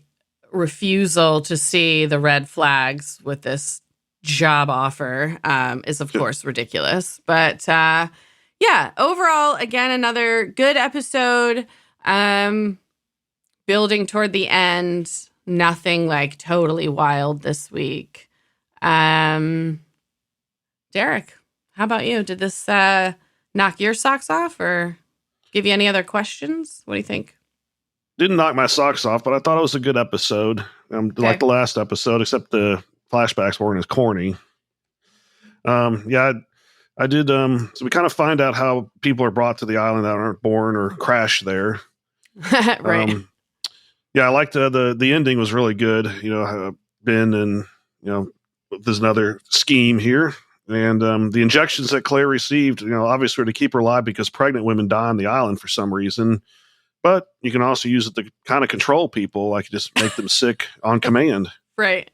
refusal to see the red flags with this job offer is, of course, ridiculous. But yeah, overall, again, another good episode. Building toward the end, nothing like totally wild this week. Derek, how about you? Did this knock your socks off or give you any other questions? What do you think? Didn't knock my socks off, but I thought it was a good episode. Like the last episode, except the flashbacks weren't as corny. I did. So we kind of find out how people are brought to the island that aren't born or crash there. Right. I liked the ending was really good. Ben and there's another scheme here, and the injections that Claire received, obviously were to keep her alive because pregnant women die on the island for some reason. But you can also use it to kind of control people, like just make them sick on command. Right.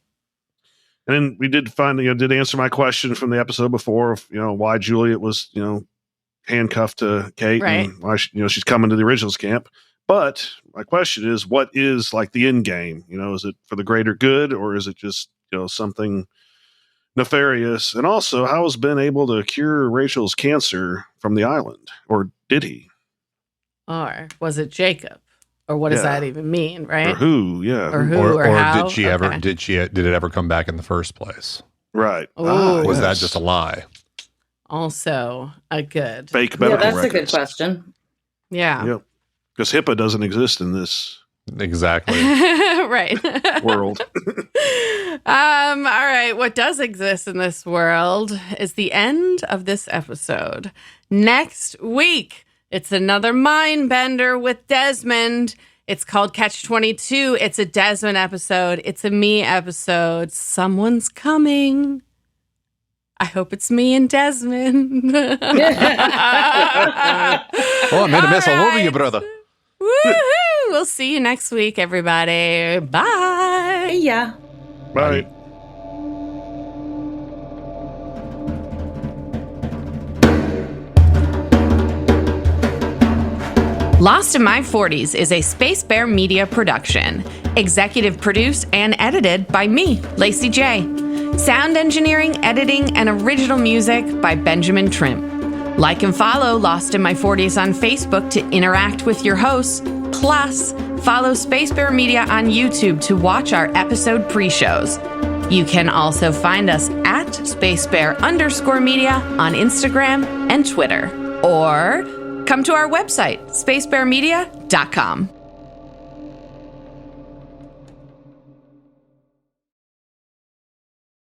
And then we did find, did answer my question from the episode before of, why Juliet was, handcuffed to Kate, right, and why she's coming to the originals camp. But my question is, what is like the end game? Is it for the greater good, or is it just something nefarious? And also, how has Ben able to cure Rachel's cancer from the island? Or did he? Or was it Jacob? Or what does that even mean, right? Or who? Yeah. Or who? Or how? did she ever? Did it ever come back in the first place? Right. Ooh. Was that just a lie? Also a good fake medical that's records? a good question. Yeah. Yep. Because HIPAA doesn't exist in this Exactly. Right. world. All right. What does exist in this world is the end of this episode. Next week, it's another mind bender with Desmond. It's called Catch 22. It's a Desmond episode. It's a me episode. Someone's coming. I hope it's me and Desmond. Oh, I made a mess all over you, brother. Woohoo! We'll see you next week, everybody. Bye. Yeah. Bye. Lost in My 40s is a Spacebear Media production. Executive produced and edited by me, Lacy J. Sound engineering, editing, and original music by Benjamin Trimp. Like and follow Lost in My 40s on Facebook to interact with your hosts. Plus, follow Spacebear Media on YouTube to watch our episode pre-shows. You can also find us at Spacebear_media on Instagram and Twitter. Or come to our website, spacebearmedia.com.